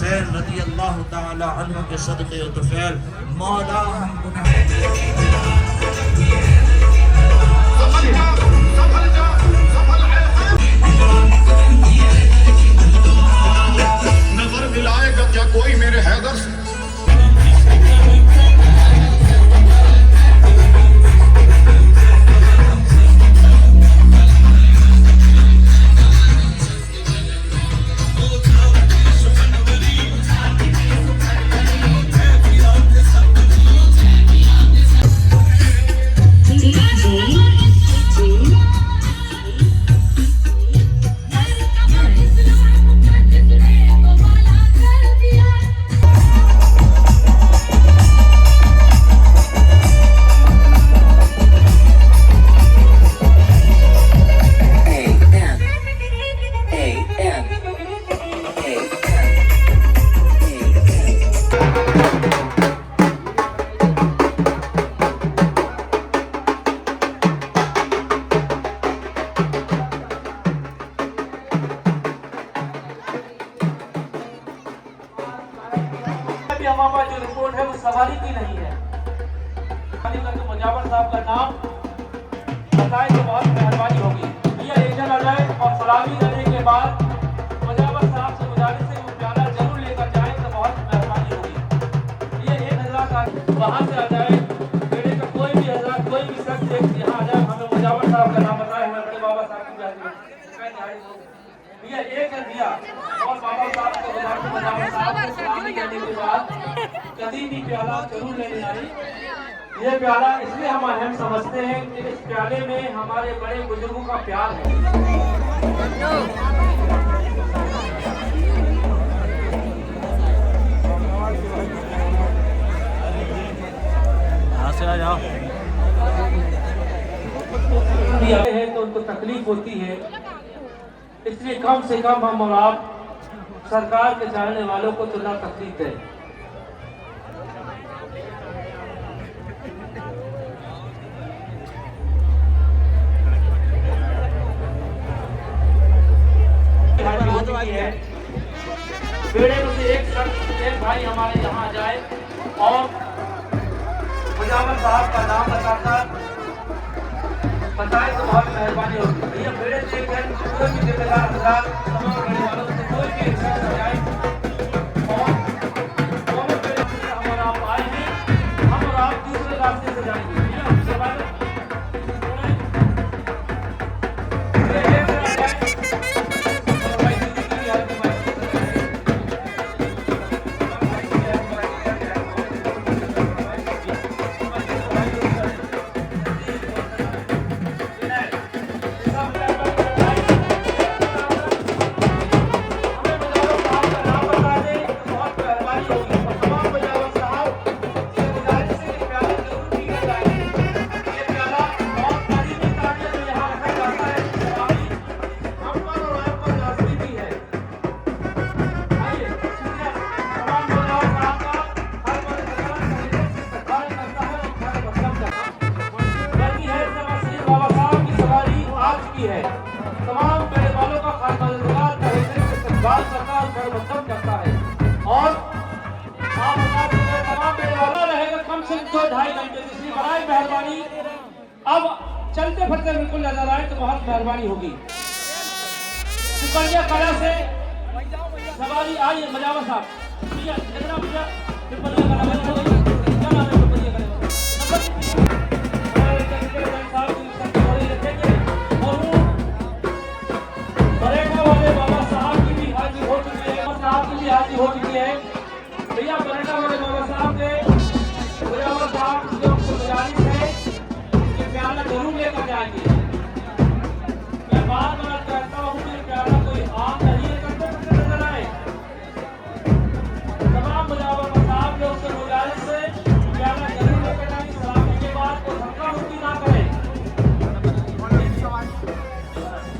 हुसैन रज़ी अल्लाह ताला अन्हु के सदक़े व तुफ़ैल मौला नजर मिलाएगा क्या कोई मेरे हैदर से? हमारा जो रिपोर्ट है वो सवारी की नहीं है। मुजावर साहब का नाम बताए तो बहुत मेहरबानी होगी। भैया एक जन आ जाए और सलामी देने के बाद मुजावर साहब से गुजारिश है वो प्याला जरूर लेकर जाए तो बहुत मेहरबानी होगी। ये एक हजरात वहाँ से आ जाए, बेड़े का कोई भी हजरात कोई भी शख्स यहाँ आ जाए, हमें मुजावर साहब का नाम बताए, हमें बड़े बाबा साहब की भैया एक जन दिया और बाबा साहब को मुजावर साहब को सलामी देने के बाद कभी भी प्याला जरूर लेने आई। ये प्याला इसलिए हम अहम समझते हैं कि इस प्याले में हमारे बड़े बुजुर्गों का प्यार है। यहाँ से आ जाओ। है तो उनको तकलीफ होती है, इसलिए कम से कम हम और आप सरकार के चाहने वालों को तो ना तकलीफ दें। बेड़े में से एक भाई हमारे यहाँ जाए और मुजावर साहब का नाम बताए तो बहुत मेहरबानी होगी। भैया बेड़े से एक जन कोई भी जिम्मेदार हजरात तमाम बेड़े वालों से कोई भी एक शख्स जाए और दोनों बेड़े से हम और आप आए हैं, हम और आप दूसरे रास्ते से जाएंगे। है तमाम बड़े वालों का खानदार करता है और तमाम बड़े वाला रहेगा कम से कम 2-2.5 घंटे, इसलिए बड़ाई मेहरबानी अब चलते फिरते बिल्कुल नजर आए तो बहुत मेहरबानी होगी। सुकन्या कला से सवारी आई है मुजावर साहब भैया हो चुकी है। भैया बरेटा वाले बाबा साहब के मुजावर साहब की गुजारिश है कि प्याला जरूर लेकर जाएंगे। मैं बार बार कहता हूँ कि प्याला कोई आम नहीं है, करते नजर आए तमाम मुजावर साहब लोग से गुजारिश है प्याला जरूर लेकर जाएंगे। सलामी के बाद कोई धक्का मुक्की ना करे।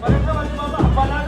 बरेटा वाले बाबा बना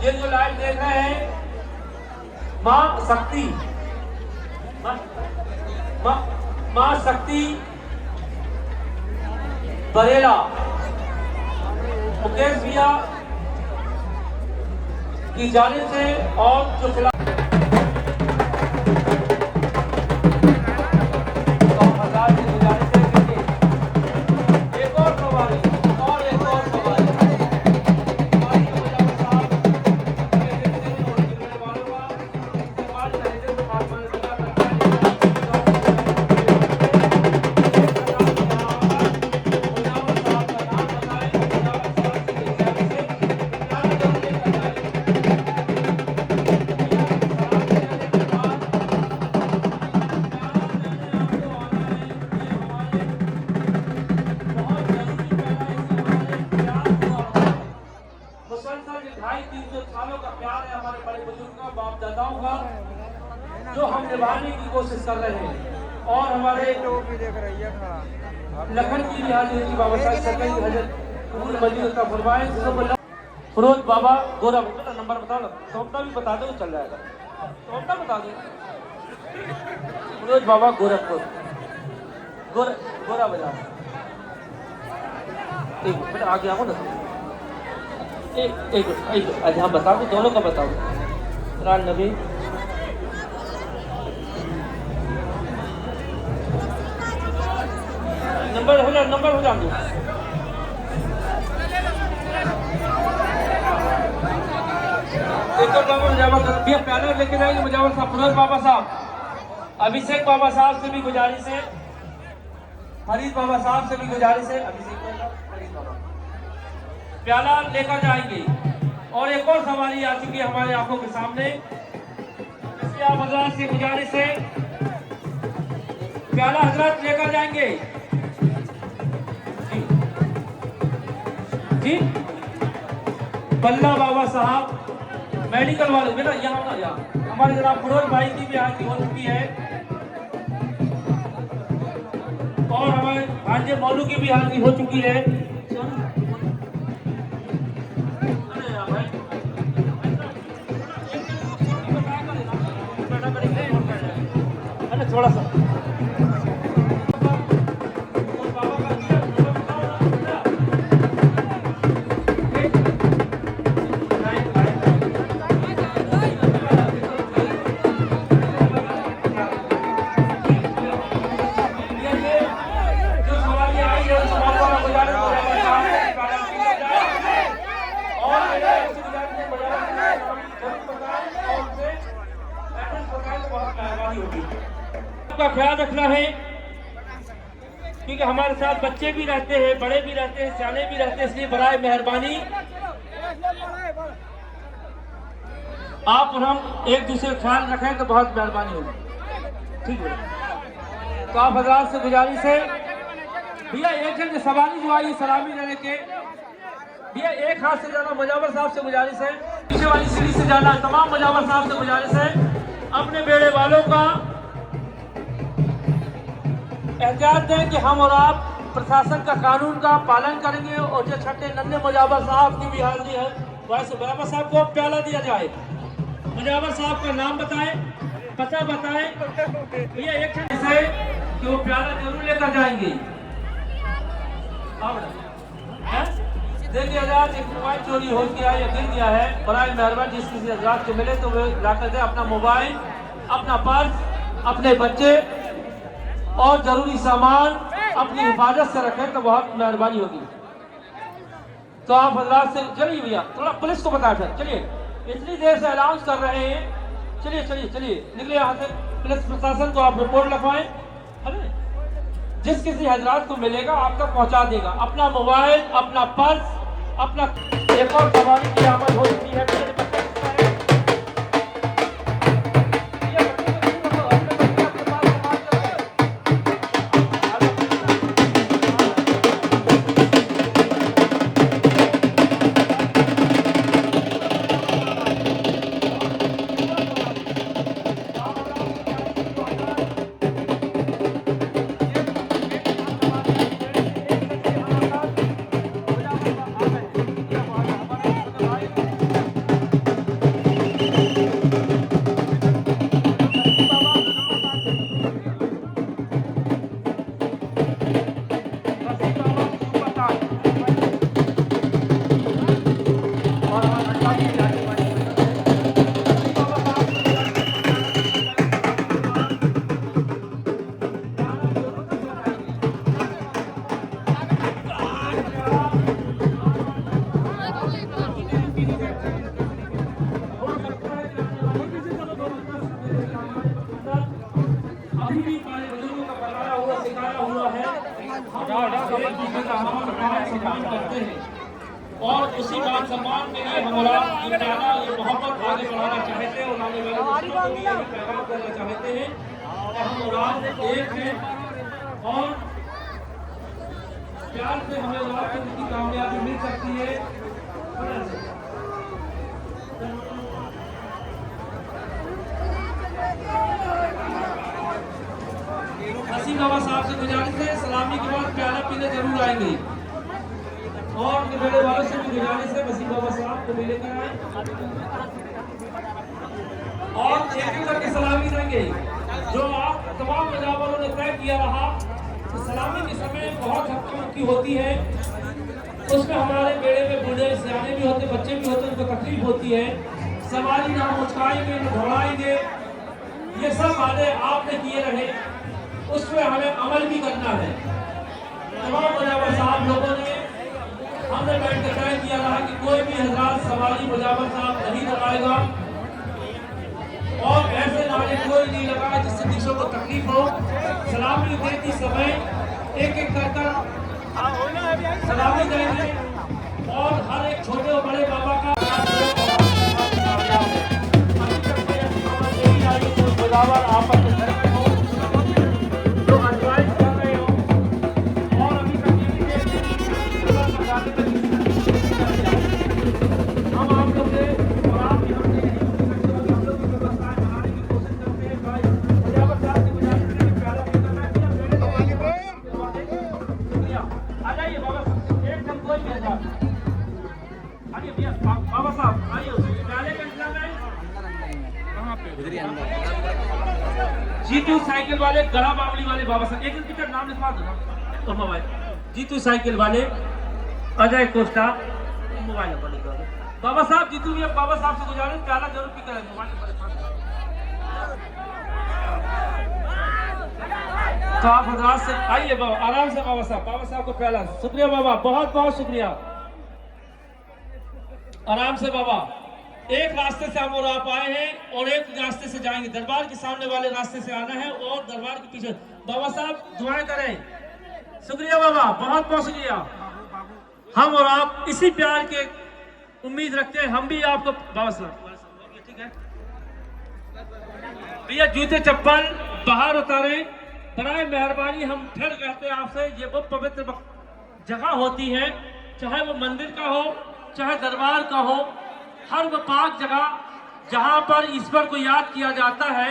ये जो लाइव देख रहे हैं मां शक्ति, मां शक्ति बरेला मुकेश भैया की जानिब से और जो खिलाफ सालों का प्यार है हमारे बड़े बुजुर्गों बाप दादाओं का, जो हम निभाने की कोशिश कर रहे हैं। और हमारे लखन की भी हाजिर है बाबा साहब सरकारी हजरत कबूल मजीद का फरमाए। फिरोज बाबा गोरा बेटा नंबर बता दो, सौंपता भी बता दो चल जाएगा, सौंपता बता दो। फिरोज बाबा गोरखपुर गोरा बाजार। एक बेटा आगे आओ ना, एक अच्छा हम बता दो, दोनों का बताओ। रान नबी नंबर हो जाए एक और बाबा मुजावर प्याला लेके जाएंगे मुजावर साहब, फिरोज बाबा साहब, अभिषेक बाबा साहब से भी गुजारिश है, फरीद बाबा साहब से भी गुजारिश है, अभिषेक बाबा प्याला लेकर जाएंगे। और एक और सवारी आ चुकी है हमारे आंखों के सामने, इसलिए आप हजरात से गुजारिश है प्याला हजरात लेकर जाएंगे जी। बल्ला बाबा साहब मेडिकल वाले बेटा यहाँ ना, यहाँ हमारे जनाब फिरोज भाई की भी हाजिरी हो चुकी है और हमारे भांजे मौलू की भी हाजिरी हो चुकी है। थोड़ा सा का ख्याल रखना है क्योंकि हमारे साथ बच्चे भी रहते हैं, बड़े भी रहते हैं, सियाने भी रहते हैं, इसलिए बराए मेहरबानी आप और हम एक दूसरे का ख्याल रखें तो बहुत मेहरबानी होगी, ठीक है। तो आप हजरात से गुजारिश है भैया एक जन सवारी जो आई सलामी देने के भैया एक हाथ से जाना, मुजावर साहब से गुजारिश है, पीछे वाली सीढ़ी से जाना, तमाम मुजावर साहब से गुजारिश है अपने बेड़े वालों का एहतियात दें कि हम और आप प्रशासन का कानून का पालन करेंगे। और जो छठे नन्हे मुजावर साहब की भी हाजिरी है, वैसे मुजावर साहब को प्याला दिया जाए, मुजावर साहब का नाम बताएं, पता बताएं भैया एक से कि वो प्याला जरूर लेकर जाएंगे। देखिए हजरात एक मोबाइल चोरी हो गया है या गिर गया है, बराए मेहरबानी जिस किसी हजरात को मिले तो वे लाकर दे अपना मोबाइल, अपना पर्स, अपने बच्चे और जरूरी सामान अपनी हिफाजत से रखें तो बहुत मेहरबानी होगी। तो आप हजरात से चलिए भैया थोड़ा पुलिस को बता कर चलिए, इतनी देर से अनाउंस कर रहे हैं, चलिए चलिए चलिए निकलिए यहाँ से। पुलिस प्रशासन को आप रिपोर्ट लिखवाएं, जिस किसी हजरात को मिलेगा आप तक पहुँचा देगा अपना मोबाइल, अपना पर्स, अपना। एक और सवारी की आमद हो चुकी है, एक दूसरे का मान सम्मान करते हैं और उसी मान सम्मान के लिए हमारा ये प्यारा ये मोहब्बत आगे बढ़ाना चाहते हैं और आने वाले दूसरों को भी यही पैगाम करना चाहते हैं कि हम और आप एक हैं और प्यार से हमें और आपको इसकी कामयाबी मिल सकती है। हसीन बाबा साहब से गुजारिश है सलामी के बाद प्याला पीने जरूर आएंगे और मेरे वालों से भी गुजारिश है वसीम बाबा साहब को भी लेकर आए और एक एक करके सलामी देंगे। जो आप तमाम मुजावरों ने तय किया रहा तो सलामी के समय बहुत हफ्तों की होती है, उसमें हमारे बेड़े में बूढ़े सियाने भी होते बच्चे भी होते उनको तकलीफ होती है। सवारी ना मुचकाएंगे न घबराएंगे, ये सब वादे आपने किए रहे उस पर हमें अमल भी करना है। तमाम मुजावर साहब लोगों ने हमने बैठ कर तय किया रहा कि कोई भी हजरात सवारी मुजावर साहब नहीं लगाएगा और ऐसे नारे कोई नहीं लगाए जिससे दूसरों को तकलीफ हो। सलामी देती समय एक एक कर सलामी देंगे और हर एक छोटे और बड़े बाबा का मुजावर आपस में घर में हो जो एडवाइस कर रहे हो और अभी तक हम आप लोग से और आप हम लोग की व्यवस्थाएं बनाने की कोशिश करते हैं। भाई मुजावर साहब से गुजारिश है कि प्यारा शुक्रिया। आ जाइए बाबा साहब एकदम कोई भी आइए भैया बाबा साहब आइए प्याले का इंतजाम है जीतू साइकिल वाले गला बावली वाले बाबा साहब एक पिक्चर नाम लिखवा दो तो मोबाइल जीतू साइकिल वाले अजय कोस्टा मोबाइल नंबर लिखवा दो। बाबा साहब जीतू भी बाबा साहब से गुजारिश प्याला जरूर पी करें मोबाइल नंबर। तो आप हजरात से आइए बाबा आराम से बाबा साहब को प्याला। शुक्रिया बाबा बहुत बहुत शुक्रिया। आराम से बाबा एक रास्ते से हम और आप आए हैं और एक रास्ते से जाएंगे। दरबार के सामने वाले रास्ते से आना है और दरबार के पीछे। बाबा साहब दुआएं करें। शुक्रिया बाबा बहुत बहुत शुक्रिया। हम और आप इसी प्यार के उम्मीद रखते हैं। हम भी आपको बाबा साहब ठीक है भैया जूते चप्पल बाहर उतारे बराए मेहरबानी। हम फिर कहते हैं आपसे ये वो पवित्र जगह होती है चाहे वो मंदिर का हो चाहे दरबार का हो, हर वो पाक जगह जहाँ पर ईश्वर को याद किया जाता है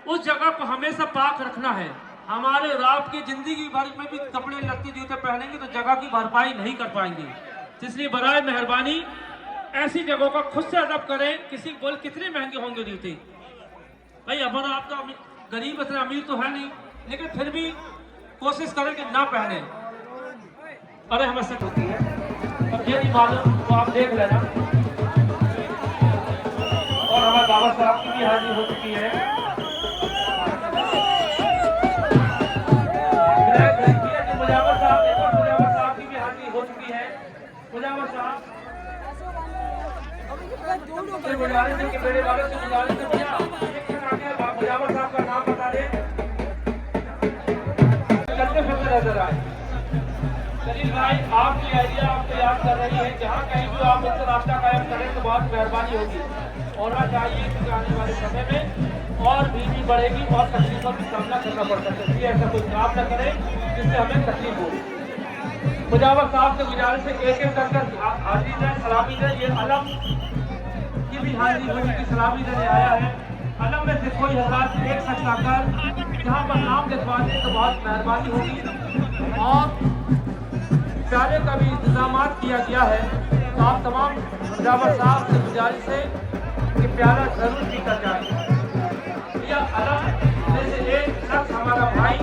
उस जगह को हमेशा पाक रखना है। हमारे और आपकी जिंदगी भर में भी कपड़े लत्ते जूते पहनेंगे तो जगह की भरपाई नहीं कर पाएंगे। इसलिए बराए मेहरबानी ऐसी जगहों का खुद से अदब करें। किसी बोल कितने महंगे होंगे जूते भाई, हमारा आप तो गरीब इतना अमीर तो है नहीं, लेकिन फिर भी कोशिश करें कि ना पहने। अरे हमें सेट होती है अब ये नहीं मालूम तो आप देख लेना। और हमारे बाबा साहब की भी हाजिरी हो चुकी है। मुजावर साहब की भी हाजिरी हो चुकी है। मुजावर साहब गुजारिश है कि मेरे वालों से गुजारिश है भैया मुजावर साहब का नाम बता दें, चलते फिरते नजर आए। सलील भाई आपकी आइडिया आपको याद कर रही है, जहाँ कहीं भी आप इनसे रास्ता कायम करें तो बहुत मेहरबानी होगी। होना चाहिए कि आने वाले समय में और भी बढ़ेगी और तकलीफों का सामना करना पड़ सकता है। ऐसा कोई काम न करें जिससे हमें तकलीफ हो। मुजावर साहब से गुजारिश है एक एक कर हाजिरी दें सलामी दें। ये अलम की भी हाजिरी होने की सलामी देने आया है। अलम में से कोई हजरात एक शख्स आकर जहाँ पर नाम लिखवा दें तो बहुत मेहरबानी होगी। और प्याले का भी इंतजाम किया गया है तो आप तमाम मुजावर साहब से गुजारिश है कि प्याला जरूर पीकर जाए। या अलग में से एक शख्स हमारा भाई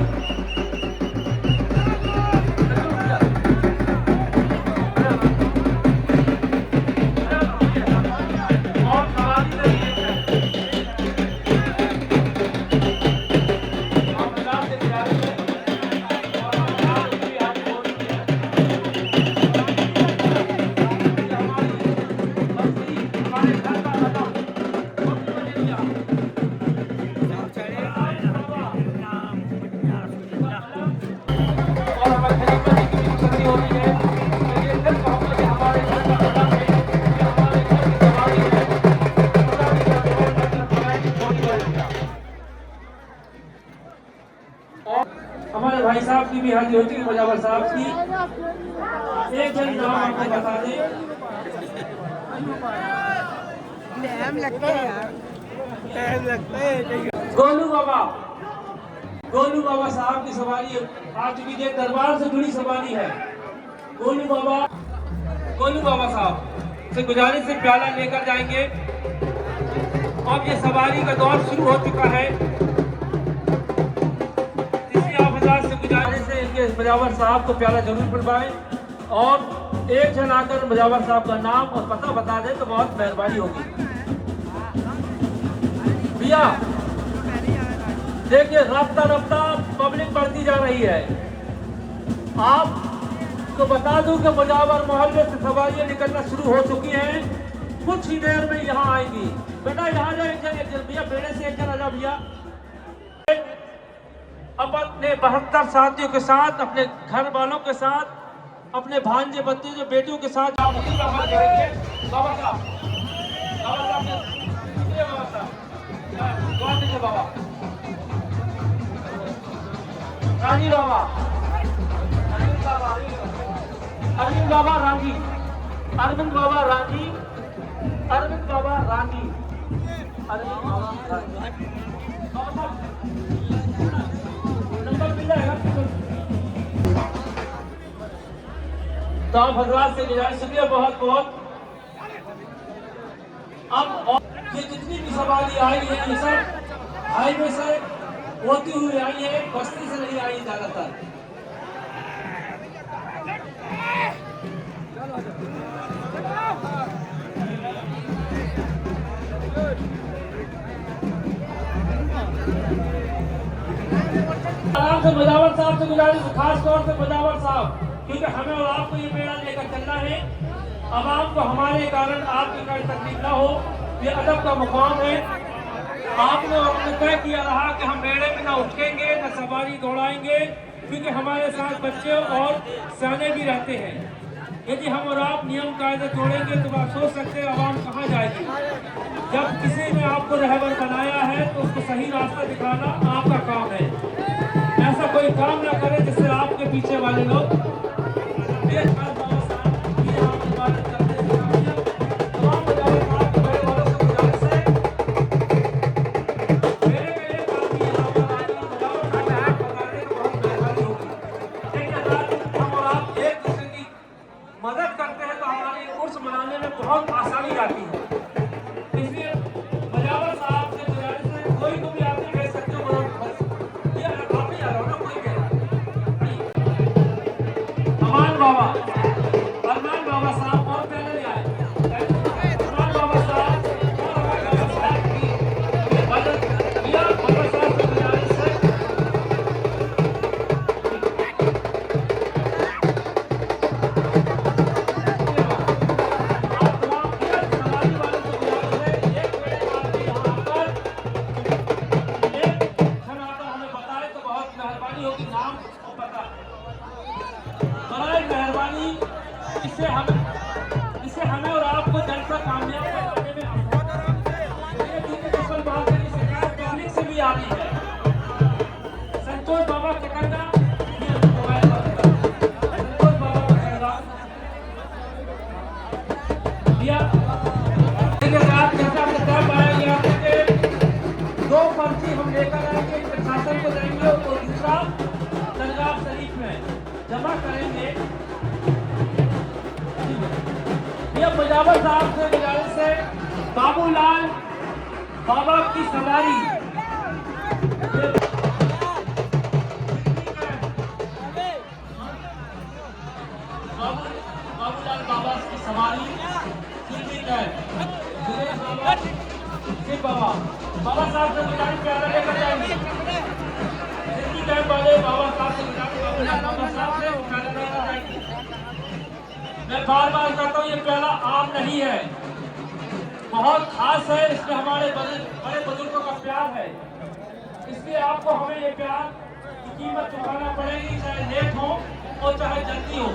की भी हाजिर होती है मुजावर साहब की। एक जन नाम आपको बता दें। टाइम लगता है यार, टाइम लगता है। गोलू बाबा साहब की सवारी आ चुकी है, दरबार से जुड़ी सवारी है। गोलू बाबा साहब से गुजारिश से प्याला लेकर जाएंगे। अब ये सवारी का दौर शुरू हो चुका है। इसी आप हजरात से गुजारिश है इनके मुजावर साहब को प्याला जरूर पिलवाएं और एक जन आकर मुजावर साहब का नाम और पता बता दें तो बहुत मेहरबानी होगी। भैया देखिए, रफ्ता पब्लिक बढ़ती जा रही है। आपको बता दूं कि मुजावर मोहल्ले से सवारियां निकलना शुरू हो चुकी हैं। कुछ ही देर में यहाँ आएंगी। बेटा यहाँ जाओ, एक जन भैया, बेड़े से एक जन आ जाओ भैया। अब अपने 72 साथियों के साथ, अपने घर वालों के साथ, अपने भांजे भतीजे बेटियों के साथ आप उसी का अमल करेंगे। बाबा साहब दुआ दीजिए बाबा। रानी बाबा, अरविंद बाबा रानी, अरविंद बाबा रानी, अरविंद बाबा रानी, अरविंद बाबा रानी। नंबर मिल जाएगा। तो आप हजरात से गुजारिश, शुक्रिया बहुत बहुत। अब ये जितनी भी सवारी आई है ये सब हाईवे से होती हुई आई है, बस्ती से नहीं आई ज्यादातर। आराम से मुजावर साहब से गुजारिश, खास तौर से मुजावर साहब, क्योंकि हमें और आपको ये मेला लेकर चलना है। अब आपको हमारे कारण आपकी कोई तकलीफ ना हो, ये अदब का मुकाम है। आपने और हमने तय किया रहा कि हम मेले में ना उठेंगे ना सवारी दौड़ाएंगे, क्योंकि हमारे साथ बच्चे और सियाने भी रहते हैं। यदि हम और आप नियम कायदे तोड़ेंगे तो आप सोच सकते हैं आवाम कहाँ जाएगी। जब किसी ने आपको रहबर बनाया है तो उसको सही रास्ता दिखाना आपका काम है। ऐसा कोई काम ना करे जिससे आपके पीछे वाले लोग मदद करते हैं तो हमारी उर्स मनाने में बहुत आसानी आती है। इसलिए मुजावर साहब से गुजारिश है, कोई को भी आप कह सकते हो मदद। ये आप ही आ रहा हो ना, कोई कह रहा अरमान बाबा साहब और पहले ले आए। अरमान बाबा साहब मदद किया। बाबा साहब से गुजारिश है इससे हमें और आपको जलसा कामयाब करने में पब्लिक से भी आती है। संतोष बाबा चकंदा, संतोष बाबा चकंदा भैया जैसा आपने तय पाया कि 2 पर्ची हम लेकर आएंगे, प्रशासन को देंगे और दूसरा दरगाह शरीफ में जमा करेंगे। मुजावर साहब से गुजारिश है, बाबूलाल बाबा की सवारी बाबूलाल बाबा की सवारी बाबा साहब से गुजारिश प्यारा लेकर जाएंगे। वाले बाबा साहब से गुजारिश, बाबा साहब से प्यारा लेकर जाएंगे। मैं बार कहता हूँ ये प्याला आम नहीं है, बहुत खास है। इसमें हमारे बड़े बुजुर्गों का प्यार है, इसलिए आपको हमें ये प्यार की कीमत चुकाना पड़ेगी, चाहे लेट हो और चाहे जल्दी हो।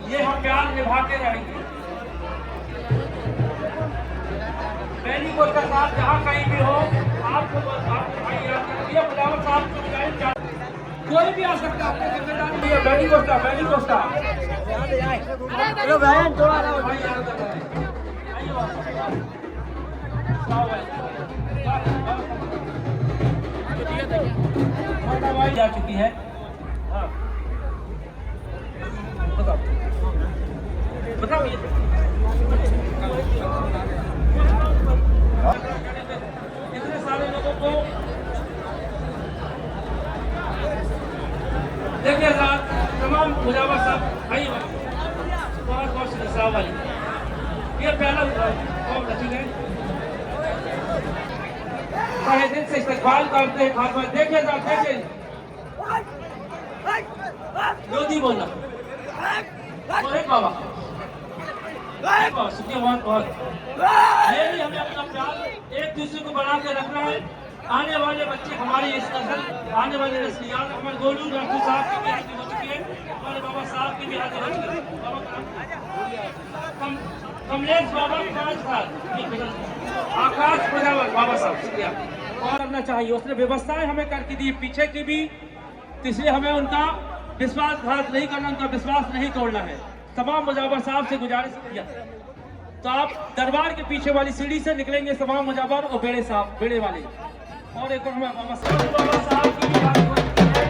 ये हम प्यार निभा के रहेंगे। पहली कोट का साथ जहाँ कहीं भी हो, आपको मुजावर साहब को कोई भी आ सकता है, अपनी जिम्मेदारी है। बैठी कोस्टा, बैठी कोस्टा। हेलो बहन थोड़ा आइए जा चुकी है। हाँ। बताओ बताओ ये इतने सारे लोगों को देखिए तमाम मुजावर साहब भाई बहुत बहुत साहब भाई ये पहला कौन ठीक है सारे दिन से इस्तेमाल करते हैं खास बात देखिए साहब देखिए ज्योति बोलना बाबा शुक्रिया बहुत बहुत ये भी हमें अपना प्यार एक दूसरे को बना के रखना है। आने वाले बच्चे हमारे इस नस्ल आने वाले नस्लियात हमारे गोलू राठौर साहब की भी हाजिर हो चुकी है, हमारे बाबा साहब की भी हाजिर हो चुकी है। कमलेश बाबा 5 साल आकाश प्रजावर बाबा साहब शुक्रिया और करना चाहिए। उसने व्यवस्थाएं हमें करके दी पीछे की भी, इसलिए हमें उनका विश्वासघात नहीं करना, उनका विश्वास नहीं तोड़ना है। तमाम मुजावर साहब से गुजारिश किया तो आप दरबार के पीछे वाली सीढ़ी से निकलेंगे तमाम मुजावर और बेड़े साहब बेड़े वाले और एक बाबा साहब की भी बात हो चुकी है।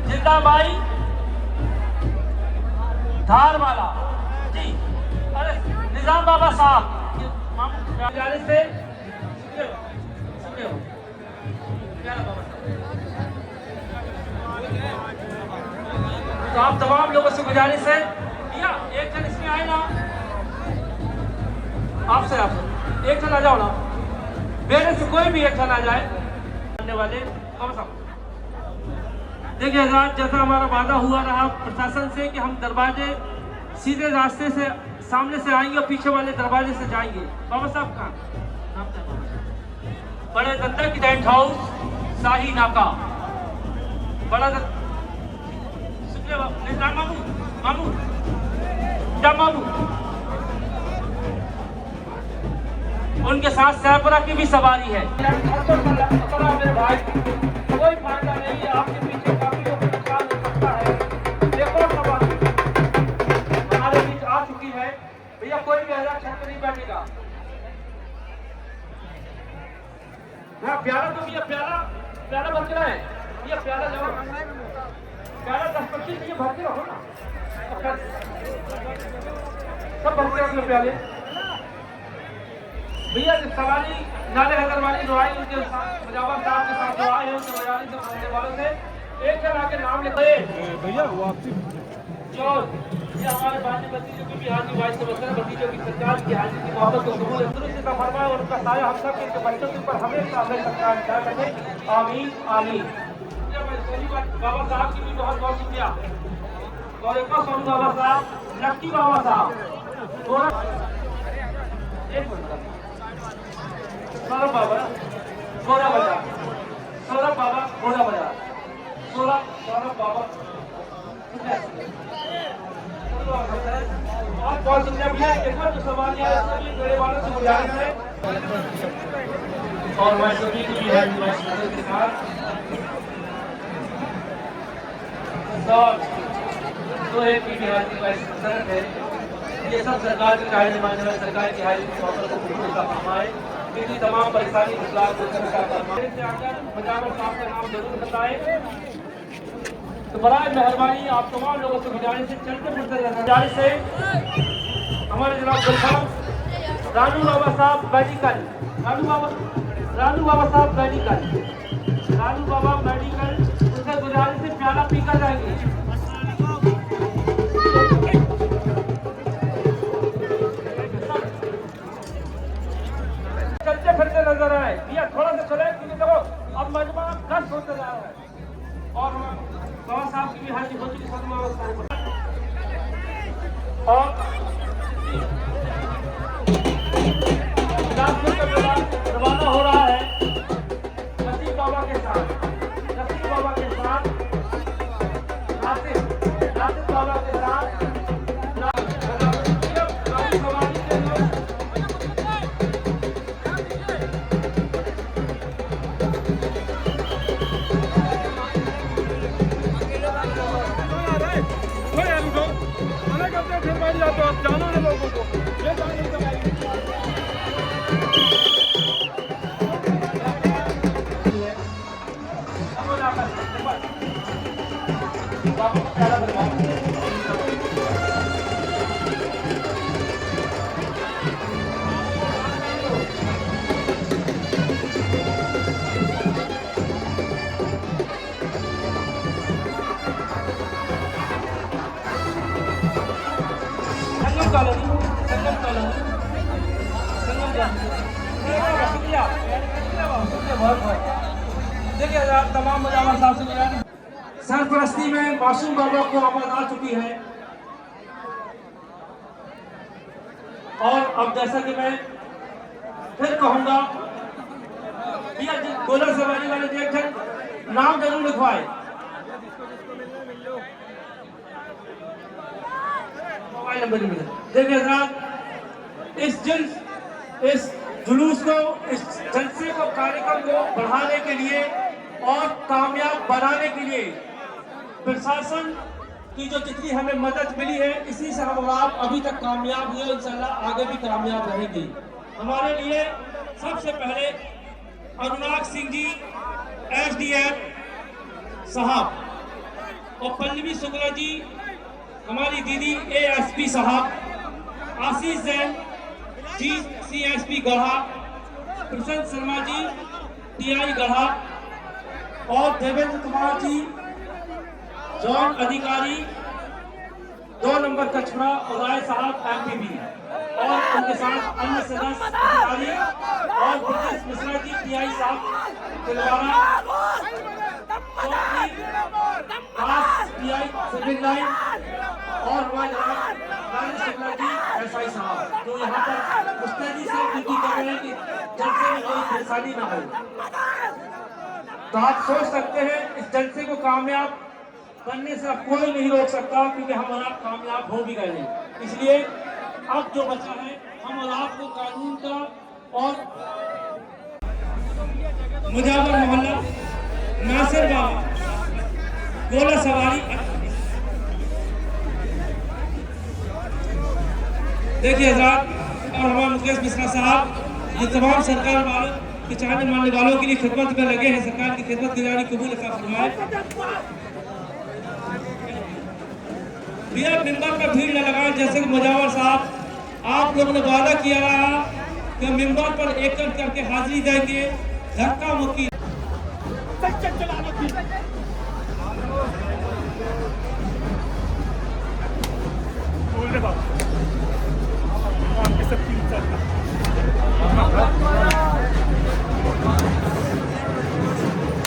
जिंदाबाई धार वाला जी, अरे निजाम बाबा साहब से तो आप तमाम लोगों से गुजारिश है भैया एक जन इसमें आए ना, आपसे एक जन आ जाओ ना, मेरे से कोई भी एक जन आ जाए वाले कौन सा। देखिए जैसा हमारा वादा हुआ रहा प्रशासन से कि हम दरवाजे सीधे रास्ते से सामने से आएंगे और पीछे वाले दरवाजे से जाएंगे। बाबा साहब का बड़े दत्ता की टेंट हाउस शाही नाका बड़ा मामू मामू क्या मामू उनके साथ सहपुरा की भी सवारी है। मेरे भाई कोई फायदा नहीं है, आपके पीछे काफी लोग नुकसान हो सकता है। देखो सवारी हमारे बीच आ चुकी है भैया, कोई भी हज़ार छत नहीं बैठेगा। प्याला तो भैया प्याला प्याला भर के रहे भैया, प्याला जाओ प्याला 10-25 ये भर के रहो ना, सब भर के रख लो प्याले भैया। सवारी नाले हैदर वाली जो आई उनके मुजावर साहब के साथ जो आए हैं उनके मजाली से बोलने वालों से एक जन आके नाम लिखे भैया वापसी जो ये हमारे बानी भतीजों की भी हाजिर भाई से बसर भतीजों की सरकार की हाजिर की मोहब्बत को कबूल तंदुरुस्ती का फरमाए और उनका साया हम सब के बच्चों के ऊपर हमेशा हमें सरकार अदा करे, आमीन आमीन। बाबा साहब की भी बहुत बहुत शुक्रिया और एक और सोनू बाबा साहब लक्की बाबा साहब एक मिनट सौरभ बाबा घोड़ा बाजार सौरभ बाबा घोड़ा बाजार सौरभ बाबा बहुत शुक्रिया भैया। एक बार जो सवाल है सभी बड़े वालों से गुजारिश है और मैं सभी की भी है के साथ तो एक की हाजिरी का सरत है। ये सब सरकार के कायदे मानने वाले सरकार की हाजिरी को फरमाए मेरी तमाम परेशानी मुश्किलात को दूर करता हूं। से आकर मुजावर साहब का नाम जरूर बताएं। तो बराए मेहरबानी आप तमाम लोगों से गुजारिश से चलते फिरते गुजारिश से हमारे जनाब गुलफाम रानू बाबा साहब मेडिकल रानू बाबा मेडिकल उनसे गुजारिश से प्याला पीकर जाएंगे। चलते फिरते नजर आए भैया थोड़ा सा चले क्योंकि देखो अब मजमा कष्ट होते जा रहा है और बाबा साहब की भी हाजिर हो चुकी और रवाना हो रहा है नसीब बाबा के साथ नासिर बाबा के साथ देखिए तमाम मुजावर साहब से सरपरस्ती में मासूम बाबा को आवाज आ चुकी है और अब जैसा कि मैं फिर कहूंगा गोला सवारी वाले देखकर नाम जरूर लिखवाए। मोबाइल नंबर मिले देखिए साहब इस जुलूस को इस जलसे को कार्यक्रम को बढ़ाने के लिए और कामयाब बनाने के लिए प्रशासन की जो जितनी हमें मदद मिली है इसी से हम आप अभी तक कामयाब हुए इंशाल्लाह आगे भी कामयाब रहेंगे। हमारे लिए सबसे पहले अनुराग सिंह जी SDM साहब और पल्लवी शुक्ला जी हमारी दीदी ASP साहब, आशीष जैन CSP गढ़ा, प्रसन्न शर्मा जी TI गढ़ा और देवेंद्र कुमार जी जॉन अधिकारी 2 नंबर कचरा और राय साहब MPB और उनके साथ अन्य सदस्य अधिकारी और ब्रजेश मिश्रा जी TI साहब तिलवाड़ा TI सिविल लाइन और हमारे राजेश शुक्ला जी SI साहब जो यहाँ पर मुस्तैदी से ड्यूटी कर रहे हैं कि जलसे में कोई परेशानी ना हो। तो आप सोच सकते हैं इस जलसे को कामयाब करने से अब कोई नहीं रोक सकता क्योंकि हम और आप कामयाब हो भी गए हैं। इसलिए अब जो बचा है हम और आपको कानून का और मुजावर मोहल्ला नासिर बाबा गोला सवारी देखिए हजरात और हमारे मुकेश मिश्रा साहब ये तमाम सरकार वालों के चाहने मानने वालों के लिए खिदमत में लगे हैं। सरकार की खिदमत गुजारी कबूल फरमाए। भैया मिंबर पर भीड़ न लगाएं जैसे कि मुजावर साहब आप लोगों ने वादा किया रहा कि मिंबर पर एक करके हाजिरी देंगे। धक्का मुक्की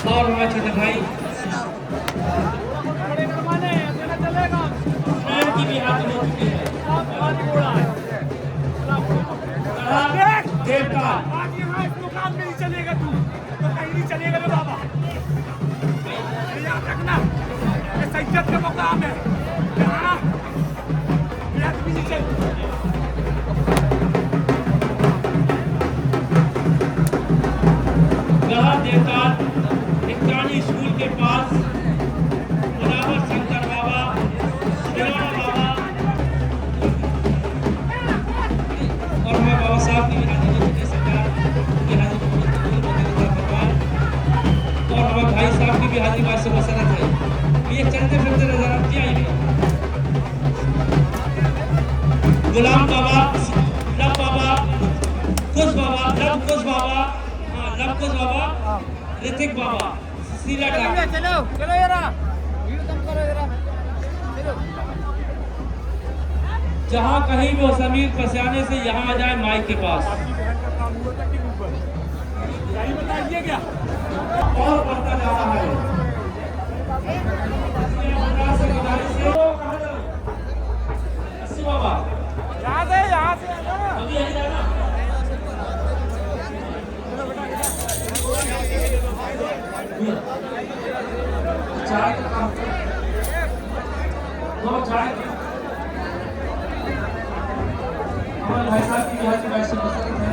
और हमारे छोटे भाई की भी हाजिर हो चुकी है। काम नहीं चलेगा तू तो कहीं नहीं चलेगा रे बाबा। याद रखना ये सैयद का मकाम है। हाँ भी नहीं चल देवता इकरानी स्कूल के पास मुजावर शंकर बाबा बिराना बाबा और हमारे बाबा साहब की भी हाजिरी सरकार गुलाम बाबा, लब बाबा, कुश बाबा, लब कुश बाबा, हाँ लब कुश बाबा, ऋतिक बाबा, सीला ट्रैक। चलो चलो यारा, भीड़ कम करो यारा, चलो। जहाँ कहीं भी हो समीर पसियाने से यहाँ आ जाए माइक के पास। यही बताइए क्या और बढ़ता जा रहा है। अस्सी बाबा यहाँ से अभी यही रहना। चाय का काम दो चाय हमारे भाई साहब की यहाँ की बैठ से मसरत है।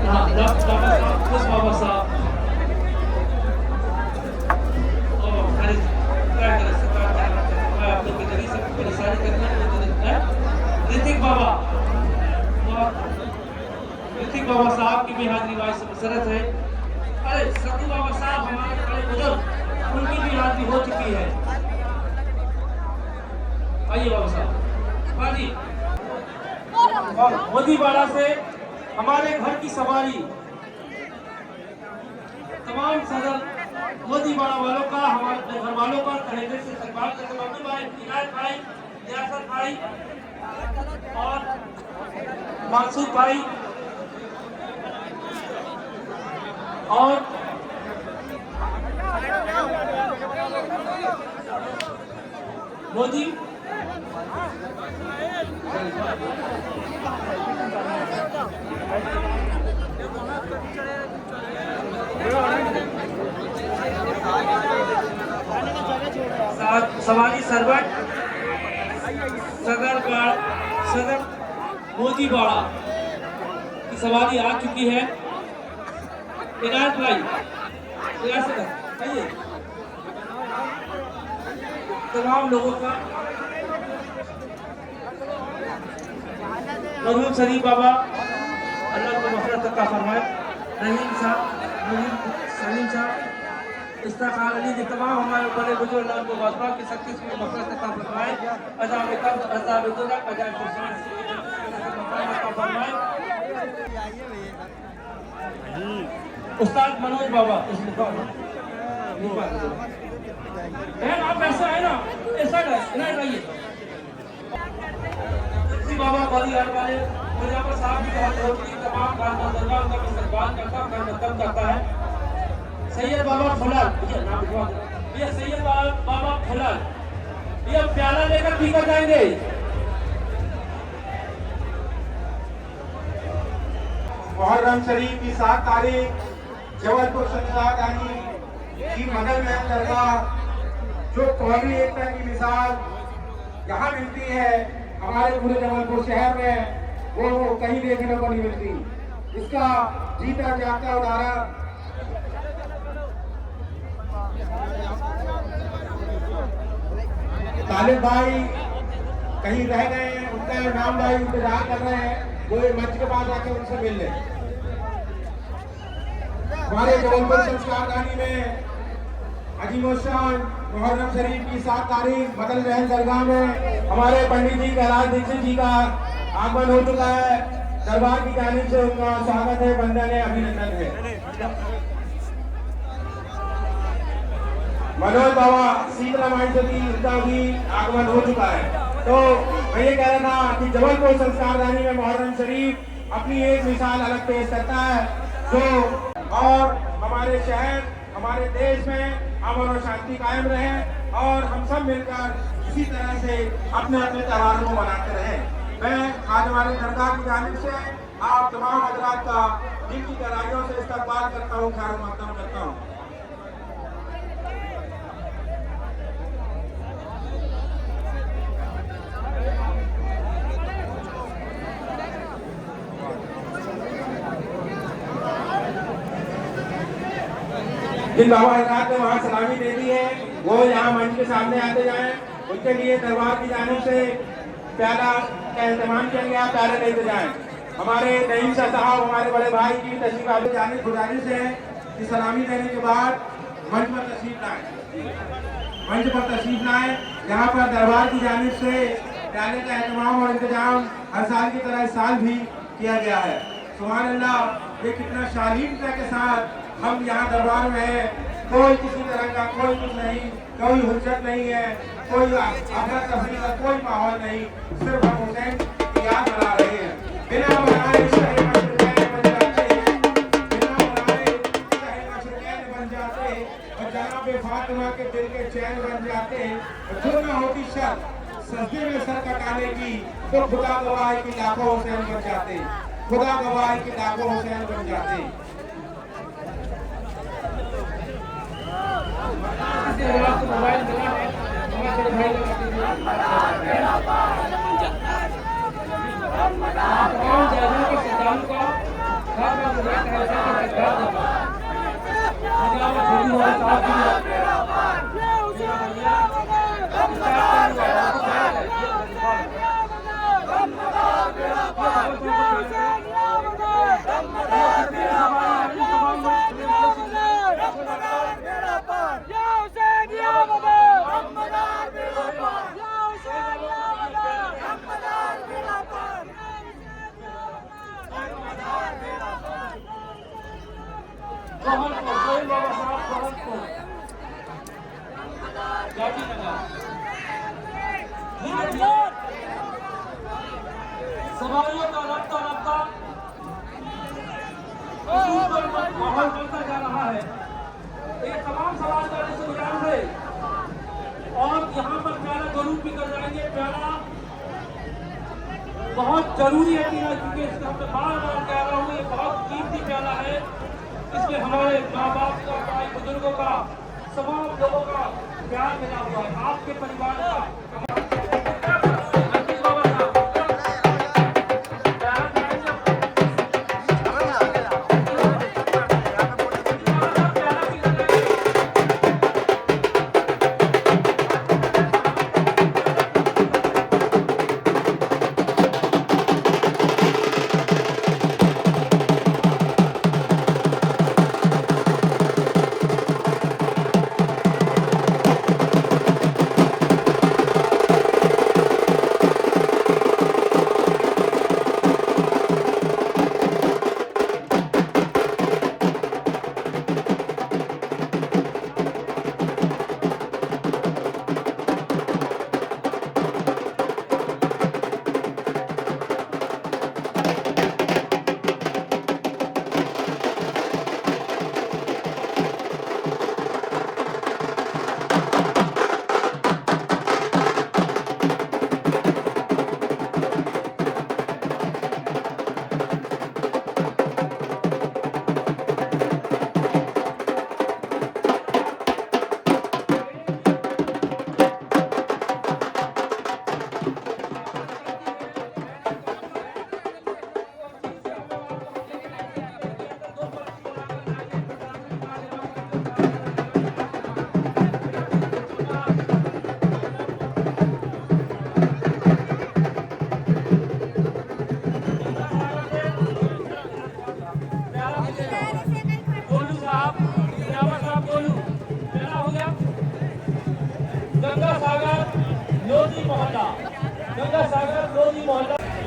हाँ डॉक्टर साहब खुश बाबा साहब ऋतिक बाबा, ऋतिक बाबा साहब की भी हाजिरी भाई से मसरत है। अरे सत्तू बाबा साहब हमारे बड़े बुजुर्ग, उनकी भी हाजिरी हो चुकी है। आइए बाबा साहब। हाँ जी, और मोदीवाड़ा से हमारे घर की सवारी तमाम सदर मोदीवाड़ा वालों का, हमारे घर वालों का तहेदिल से धन्यवाद करते हैं। मम्मी भाई, इनायत भाई, रियासत भाई और मानसूर भाई और मोदी सवारी सरवट सदर मोदीवाड़ा की सवारी आ चुकी है। इनायत भाई, रियासत आइए। तमाम लोगों का मरहूम शरीफ बाबा अल्लाह को मग़फ़िरत अता फरमाए, रहीम साहब, सलीम साहब, इस्ताखार अली के तमाम हमारे बड़े बुजुर्ग अल्लाह को वाजबा की सख्ती से मग़फ़िरत अता फरमाए, अज़ाब कब्र, अज़ाब दुनिया, अज़ाब फरसान अता फरमाए। उस्ताद मनोज बाबा आप ऐसा है ना, ऐसा है रहिए। बाबा बलियार वाले मुजफ्फर साहब की बहुत तमाम खानदान का इस्तकबाल करता है। सैयद बाबा फुलाल, ये सैयद बाबा फुलाल, ये प्याला लेकर पीकर जाएंगे। मुहर्रम शरीफ की 7 तारीख जबलपुर संस्थानी की मदल महल दरगाह, जो कौमी एकता की मिसाल यहाँ मिलती है हमारे पूरे जबलपुर शहर में, वो कहीं देखने को नहीं मिलती। इसका जीता जागता उदाहरण तालिब भाई कहीं रह गए हैं, उनका इमाम भाई इंतजार कर रहे हैं, वो मंच के पास आकर उनसे मिल लें। हमारे जबलपुर संस्कारदानी में अजीमोशान मुहर्रम शरीफ की 7 तारीख बदल महल दरगाह में हमारे पंडित जी कैलाश दीक्षित जी का आगमन हो चुका है। दरबार की जानिब से उनका स्वागत है, वंदन है, अभिनंदन है। मनोज बाबा शीतला माइंसती, उनका भी आगमन हो चुका है। तो मैं ये कह रहा था कि जबलपुर संस्कारदानी में मुहर्रम शरीफ अपनी एक मिसाल अलग पेश करता है, जो और हमारे शहर, हमारे देश में अमन और शांति कायम रहे और हम सब मिलकर इसी तरह से अपने अपने त्योहारों को मनाते रहें। मैं आज हमारे दरगाह की जानिब से आप तमाम हजरात का दिल की गहराइयों से इस्तकबाल करता हूँ, खैर मक़दम करता हूँ। जिन बाबा हजरात ने वहाँ सलामी दे दी है, वो यहाँ मंच के सामने आते जाएं। उनके लिए दरबार की जानिब से प्याला का इंतजाम किया गया, प्याले लेते जाएं। हमारे नईम साहब, हमारे बड़े भाई की तशरीफ आने जाने गुजारिश है कि सलामी देने के बाद मंच पर तशरीफ लाएं। मंच पर तशरीफ लाएं। यहाँ पर दरबार की जानिब से प्याले का एहतमाम और इंतजाम हर साल की तरह इस साल भी किया गया है। सुभान अल्लाह, ये कितना शालीनता के साथ हम यहाँ दरबार में हैं। कोई किसी तरह का कोई कुछ नहीं, कोई हुज्जत नहीं है, कोई अफरा तफरी का कोई माहौल नहीं, सिर्फ हम हुसैन की याद मना रहे हैं। बिना बनाए शहर मशरक़ैन बन जाते, बिना बनाए शहर मशरक़ैन बन जाते, और जनाब फातिमा के दिल के चैन बन जाते। और जो न होती शर्त सजदे में सर कटाने की, तो खुदा गवाह की लाखों हुसैन बन जाते, खुदा गवाह की लाखों हुसैन बन जाते। मोबाइल मिला है हमारे भाई तमाम जजों के सिद्धांत का बार-बार बुलाया है कि सरकार देगा अगला छोटी हो साहब की सवालों का रफ्ता रफ्ता माहौल बनता जा रहा है। ये तमाम सवाल करने से गुजारिश है और यहाँ पर प्याला जरूर भी कर जाएंगे। प्याला बहुत जरूरी है क्योंकि इसका मैं बार-बार कह रहा हूँ, ये बहुत कीमती प्याला है। इसमें हमारे माँ बाप का, भाई बुजुर्गों का, तमाम लोगों का प्यार मिला हुआ है, आपके परिवार का।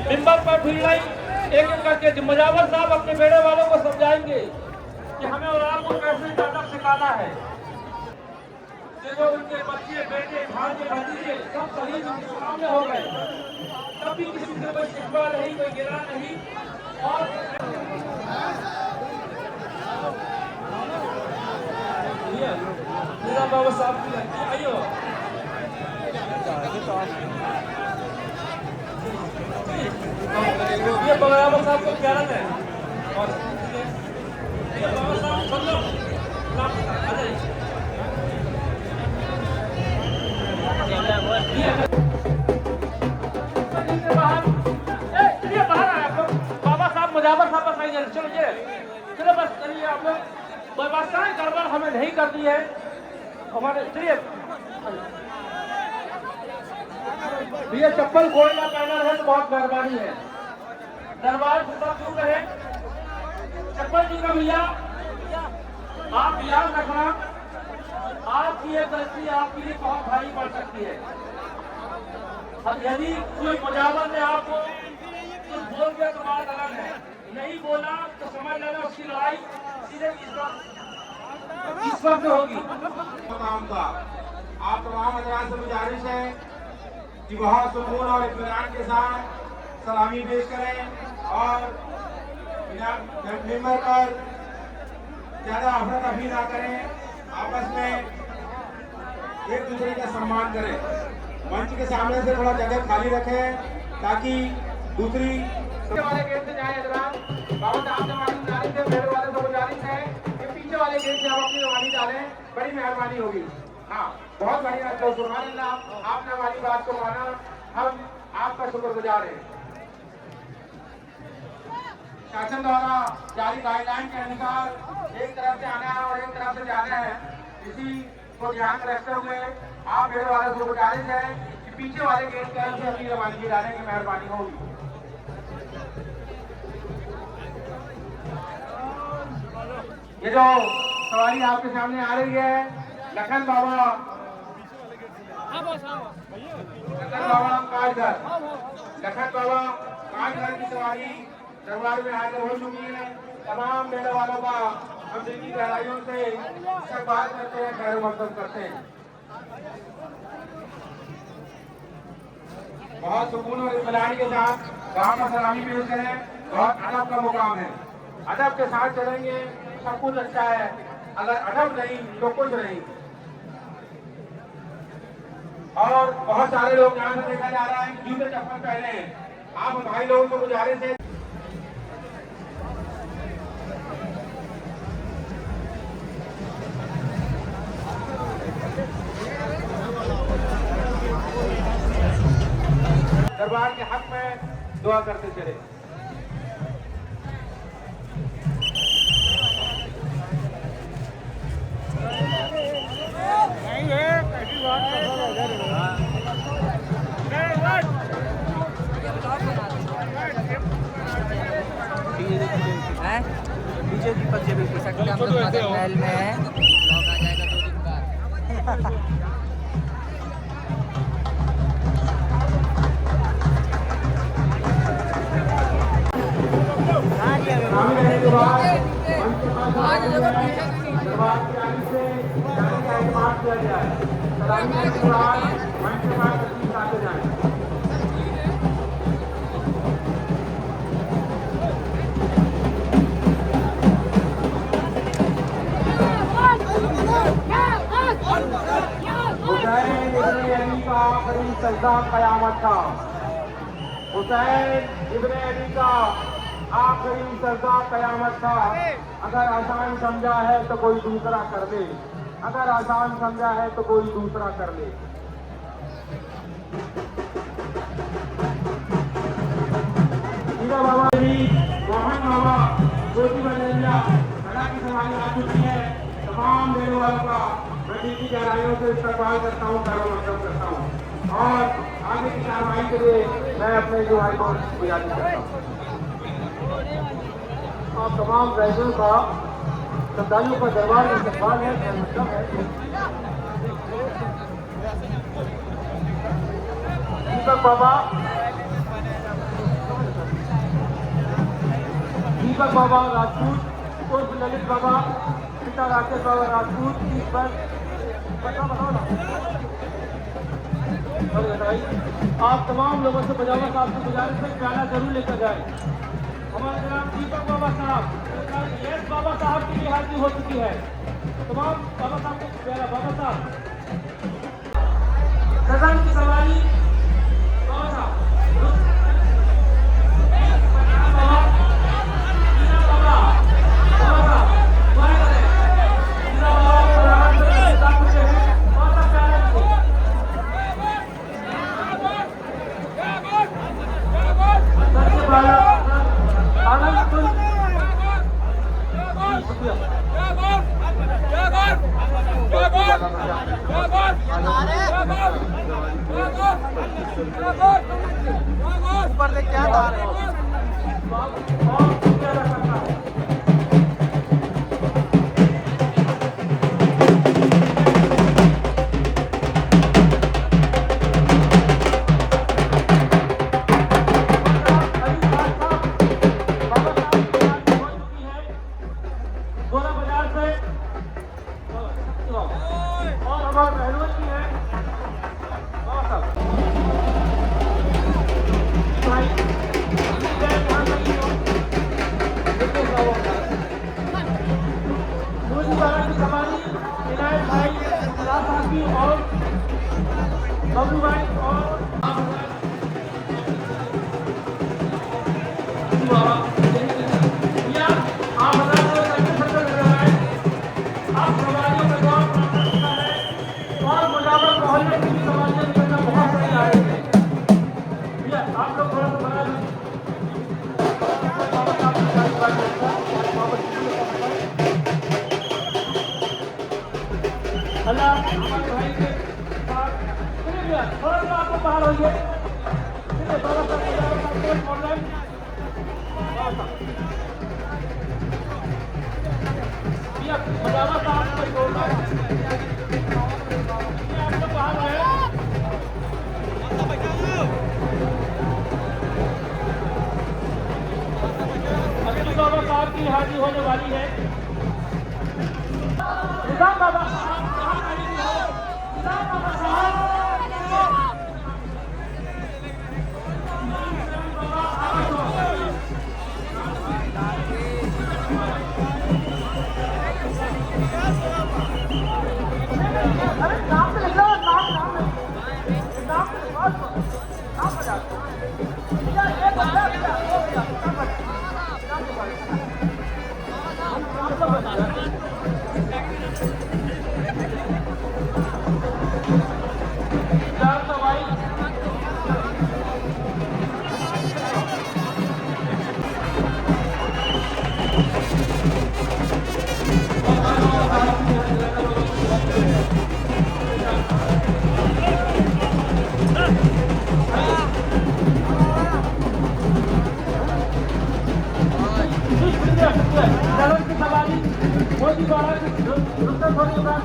मिंबर पर फिर एक एक करके मुजावर साहब अपने बेड़े वालों को समझाएंगे कि हमें और आपको कैसे अदब सिखाना है। जो उनके बच्चे, बेटे, भांजे, भतीजे सब शहीद उनके सामने हो गए, तब भी किसी से कोई शिकवा नहीं, कोई गिरा नहीं। और मेरा बाबा साहब की लगती आइयो ये बाबा साहब को प्यारा है और ये बाबा साहब सुन लो बाहर आए आप लोग। बाबा साहब मुजावर साहब बस नहीं, चलो ये चलो बस करिए आप लोग। व्यवस्थाएं गड़बड़ हमें नहीं कर दी है हमारे। चलिए भैया चप्पल खोलना पहना है तो बहुत मेहरबानी है। दरबार से सब दूर रहे, चप्पल जी का भैया आप याद रखना, आपकी ये गलती आपके लिए बहुत भारी पड़ सकती है। अब यदि कोई मुजावर ने आपको कुछ बोल दिया तो बात अलग है, नहीं बोला तो समझ लेना उसकी लड़ाई सीधे इस वक्त होगी। काम का आप तमाम हजरात से गुजारिश है कि बहुत सुकून और इत्मीनान के साथ सलामी पेश करें और मेंबर पर ज्यादा अफरा तफरी ना करें, आपस में एक दूसरे का सम्मान करें। मंच के सामने से थोड़ा जगह खाली रखें ताकि दूसरी वाले गेट से जाए हजरात। बाबा साहब जमानी जाने से पहले वाले से गुजारिश है कि पीछे वाले गेट से आप अपनी रवानी डालें, बड़ी मेहरबानी होगी। हाँ, बहुत बढ़िया, तो सुभान अल्लाह, आपने हमारी बात को माना, हम आपका शुक्रगुजार हैं। शासन द्वारा जारी गाइडलाइन के अनुसार एक तरफ से आना है और एक तरफ से जाना है, इसी को ध्यान में रखते हुए आप मेरे वाले से गुजारिश है कि पीछे वाले गेट की तरफ से अपनी रवानगी डालने की मेहरबानी होगी। ये जो सवारी आपके सामने आ रही है, लखन बाबा काजघर, लखन बाबा काजघर की सवारी दरबार में हाजिर हो चुकी है। तमाम मेले वालों का हम दिल की गहराइयों से इस्तकबाल करते हैं, खैर मकदम करते हैं। बहुत सुकून और इत्मीनान के साथ गांव का सलामी पेश करें, बहुत अदब का मुकाम है। अदब के साथ चलेंगे सब कुछ अच्छा है, अगर अदब नहीं तो कुछ नहीं। और बहुत सारे लोग यहाँ से देखा जा रहा है जूते चप्पल पहने हैं। आप भाई लोगों को गुजारिश है दरबार के हक में दुआ करते चले। पीछे दीपक जी भी सकते हम लोग महल में है, ब्लॉग आ जाएगा 2 दिन बाद। रहने के बाद मंच के पास दरबार की आगे से जाने का इंतजाम किया गया है। सलामी के बाद मंच के पास तशरीफ लाते जाएं। हुसैन इब्ने अली का आखिरी सजदा कयामत का। हुसैन इब्ने अली का आखिरी सजदा कयामत था। अगर आसान समझा है तो कोई दूसरा कर ले, अगर आसान समझा है तो कोई दूसरा कर ले। हीरा बाबा जी, मोहन बाबा, ज्योति बंदरिया घड़ा की सवारी आ चुकी है। तमाम मेरे वालों का मैं दिल की गहराइयों से इस्तकबाल करता हूँ, खैर मकदम करता हूँ और आगे की कार्रवाई के लिए मैं अपने जो भाई को गुजारिश करता हूँ। आप तमाम रैजों का श्रद्धालुओं का दरबार में इस्तकबाल है, खैर मकदम है। दीपक बाबा राजपूत उर्फ ललित बाबा, पिता राकेश बाबा राजपूत की पर बताओ ना। और बताइए, आप तमाम लोगों से बजावा साहब से गुजारिश है प्याला जरूर लेकर जाए। हमारे जनाब दीपक बाबा साहब, यश बाबा साहब की भी हाजिरी हो चुकी है। तमाम बाबा साहब को प्याला बाबा साहब सदन की सवारी बाबा साहब ऊपर से क्या था बबलू भाई और या आप सवालियों में जवाब प्राप्त करना है और मुजावर मोहल्ले की सवालियां करना बहुत सही आए थे। भैया आप लोग थोड़ा सा बना लीजिए। अल्लाह हमारे भाई के साथ भैया थोड़ा सा आप लोग बाहर होइए। थोड़ा सा ऑनलाइन भैया मुजावर साहब को जोड़ना है। आप लोग बाहर आए। अभी बाबा साहब की हाजिर होने वाली है। निजाम बाबा अरे नाम तो लिख लो। नाम बजा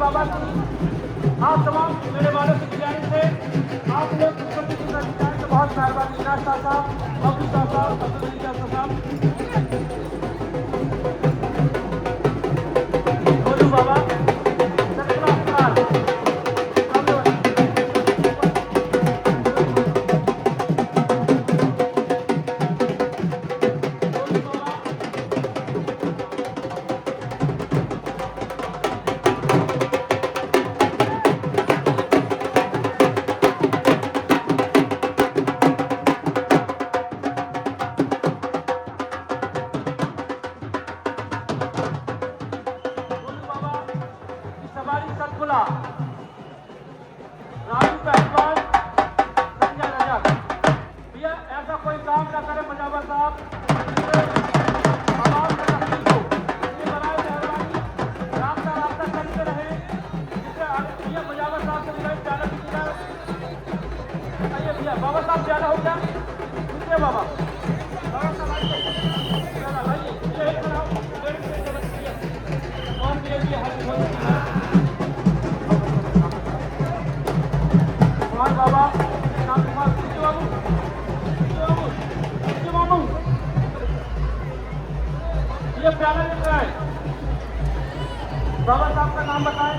बाबा की आप तमाम मेरे वालों की गुजारिश है आप लोग तो बहुत मेहरबानी। इनाज साहब अब्दुल साहब अब्दुल अली साहब बोलू बाबा राजू पहलवान संजय रजक भैया ऐसा कोई काम ना करे मुजावर साहब रास्ता चलते रहे जिससे भैया मुजावर साहब से मिला जाना आइए भैया बाबा साहब जाना हो गया ठीक है बाबा बाबा नाम बाबू ये प्याला लिख रहा है। बाबा साहब का नाम बताएं।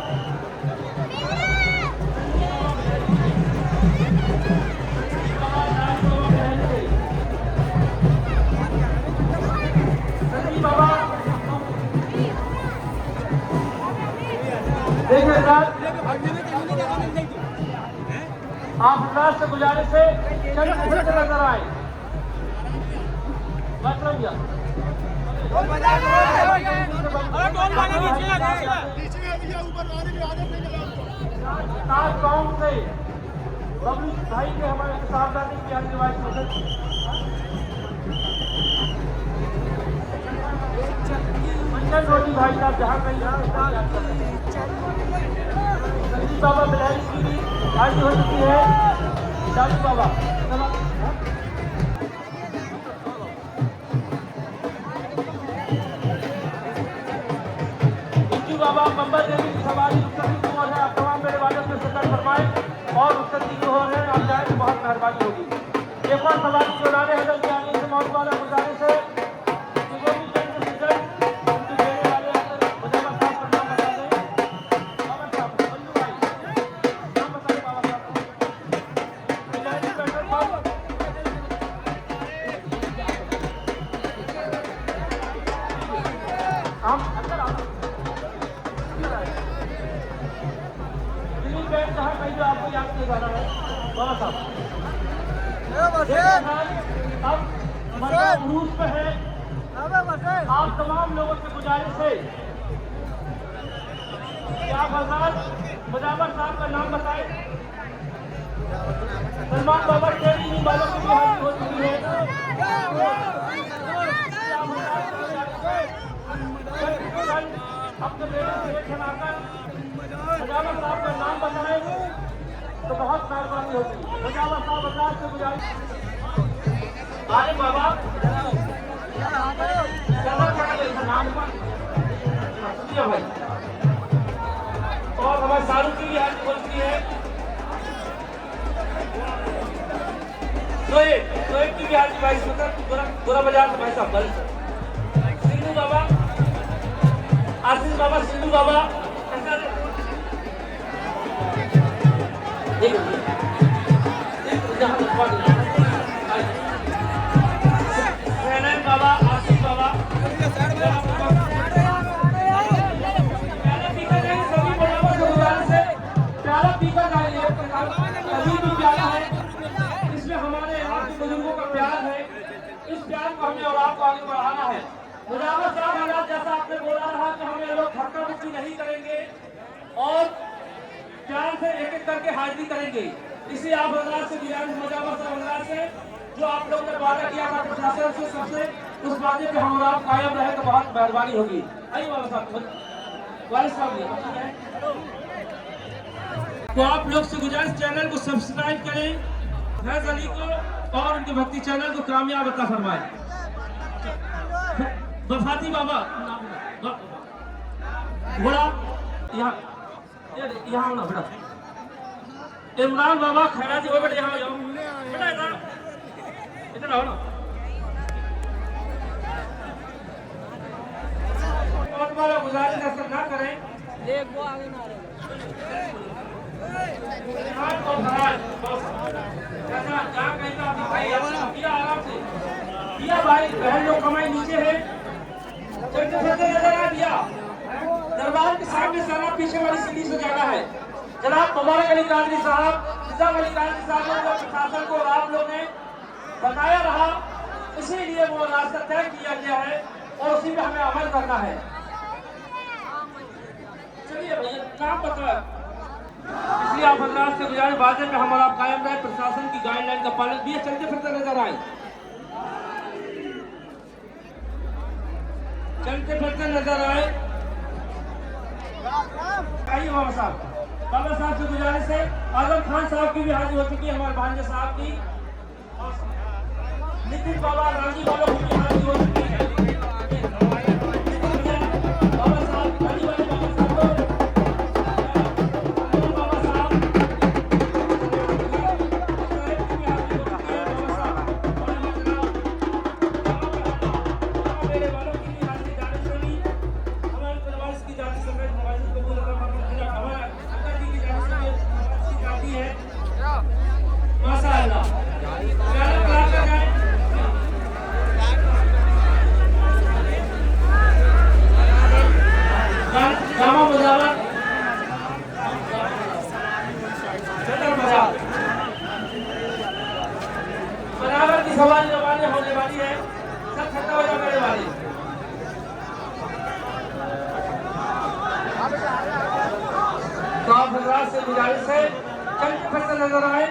बाबा देखिए आप विकास से गुजारिश से नजर आए गाँव से बबलू भाई के हमारे सावधानी की रिवाज मंजन रोटी भाई साहब जहाँ कहीं बाबा बिलारी की भी हाजिर हो चुकी है। दादू बाबा बाबा बम्बर देवी की सवारी उत्तर की ओर है। आप तमाम मेरे वालों से सतर्क फरमाएं और उत्तर की ओर है आप जाए तो बहुत मेहरबानी होगी। एक और सवारी जो लाने हजर के आने से मौत वाला गुजारिश है आपको याद किया जाना है। बाबा साहब अब मतलब उरूज पे है। आप तमाम लोगों से गुजारिश है कि आप हजरात मुजावर साहब का नाम बताएं। सलमान बाबा ट्रेनिंग वालों की भी हाजिर हो चुकी है। अपने बेटे से खिलाकर मुजावर साहब का नाम बताएं तो बहुत मेहरबानी होगी। मुजावर साहब हजरात से गुजारिश आगे बाबा नाम पर भाई और हमारे शाहरुख की भी हाजिर हो चुकी है। सोएब की भी हाजिर भाई पूरा बाजार से भाई साहब सिंधु बाबा आशीष बाबा सिंधु बाबा बाबा आशीष बाबा प्यारा पीकर गाइए अभी भी प्यारा है। इसमें हमारे यहाँ के बुजुर्गों का प्यार है। इस प्यार को हमें और आपको आगे बढ़ाना है। मुजावर साहब हालात जैसा आपने बोला रहा कि हमें लोग धक्का मुक्की नहीं करेंगे और प्यार से एक एक करके हाजिरी करेंगे। इसी आप हजरात से गुजारिश मुजावर साहब हजरात से जो आप लोगों ने वादा किया था प्रशासन से सबसे उस वादे पे हम आप कायम रहे तो बहुत मेहरबानी होगी। आइए बाबा साहब वालिद साहब तो आप लोग से गुजारिश चैनल को सब्सक्राइब करें, फैज अली को और उनके भक्ति चैनल को कामयाब अता फरमाए। वफाती बाबा बड़ा यहाँ ना बेटा इमरान बाबा खैरा जी बेटा यहाँ जाओ बेटा इधर आओ ना। बहुत बड़ा गुजारिश ऐसा ना करें वो आगे ना रहे। भाई बहन लोग कमाई नीचे है दरबार के सामने सारा पीछे वाली सीढ़ी से जाना है। जनाब मुबारक अली कादरी साहब निजाम अली कादरी साहब ने प्रशासन को आप लोग ने बताया रहा, इसीलिए वो रास्ता तय किया गया है और उसी पे हमें अमल करना है। चलिए भैया काम बताया इसलिए आप हजरात से गुजारिश वादे में हमारा आप कायम रहे, प्रशासन की गाइडलाइन का पालन भी चलते फिरते नजर आए। चलते फिरते नजर आए। आइए बाबा साहब से गुजारिश है। आजम खान साहब की भी हाजिर हो चुकी है, हमारे भांजे साहब की। नितिन बाबा राजी वालों की भी हाजिर हो चुकी है। बराबर की सवाल जवानी होने वाली है, सब खत्म हो जाने वाली। तो आप हजरात से गुजारिश है चलते फिरते नजर आए।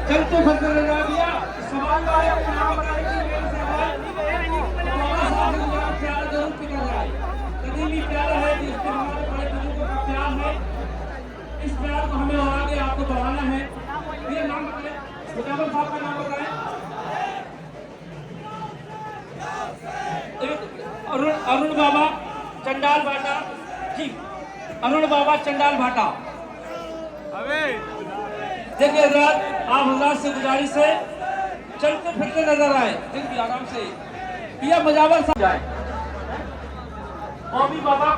चलते फिरते नजर आ गया सवाल आए अपने नाम बताएंगे। प्यार जरूर पिघल रहा है, कदीमी प्यार है जिसमें हमारे बड़े बुजुर्गों का प्यार है। इस प्यार को हमें और आगे आपको बढ़ाना है। ये नाम बताएं, मुजावर साहब का नाम बताएं। अरुण बाबा चंडाल भाटा जी, अरुण बाबा चंडाल भाटा। देखिए हजरात आप हजरात से गुजारिश है चलते फिरते नजर आए, दिन भी आराम से पिया मुजावर साहब जाए। ओमी बाबा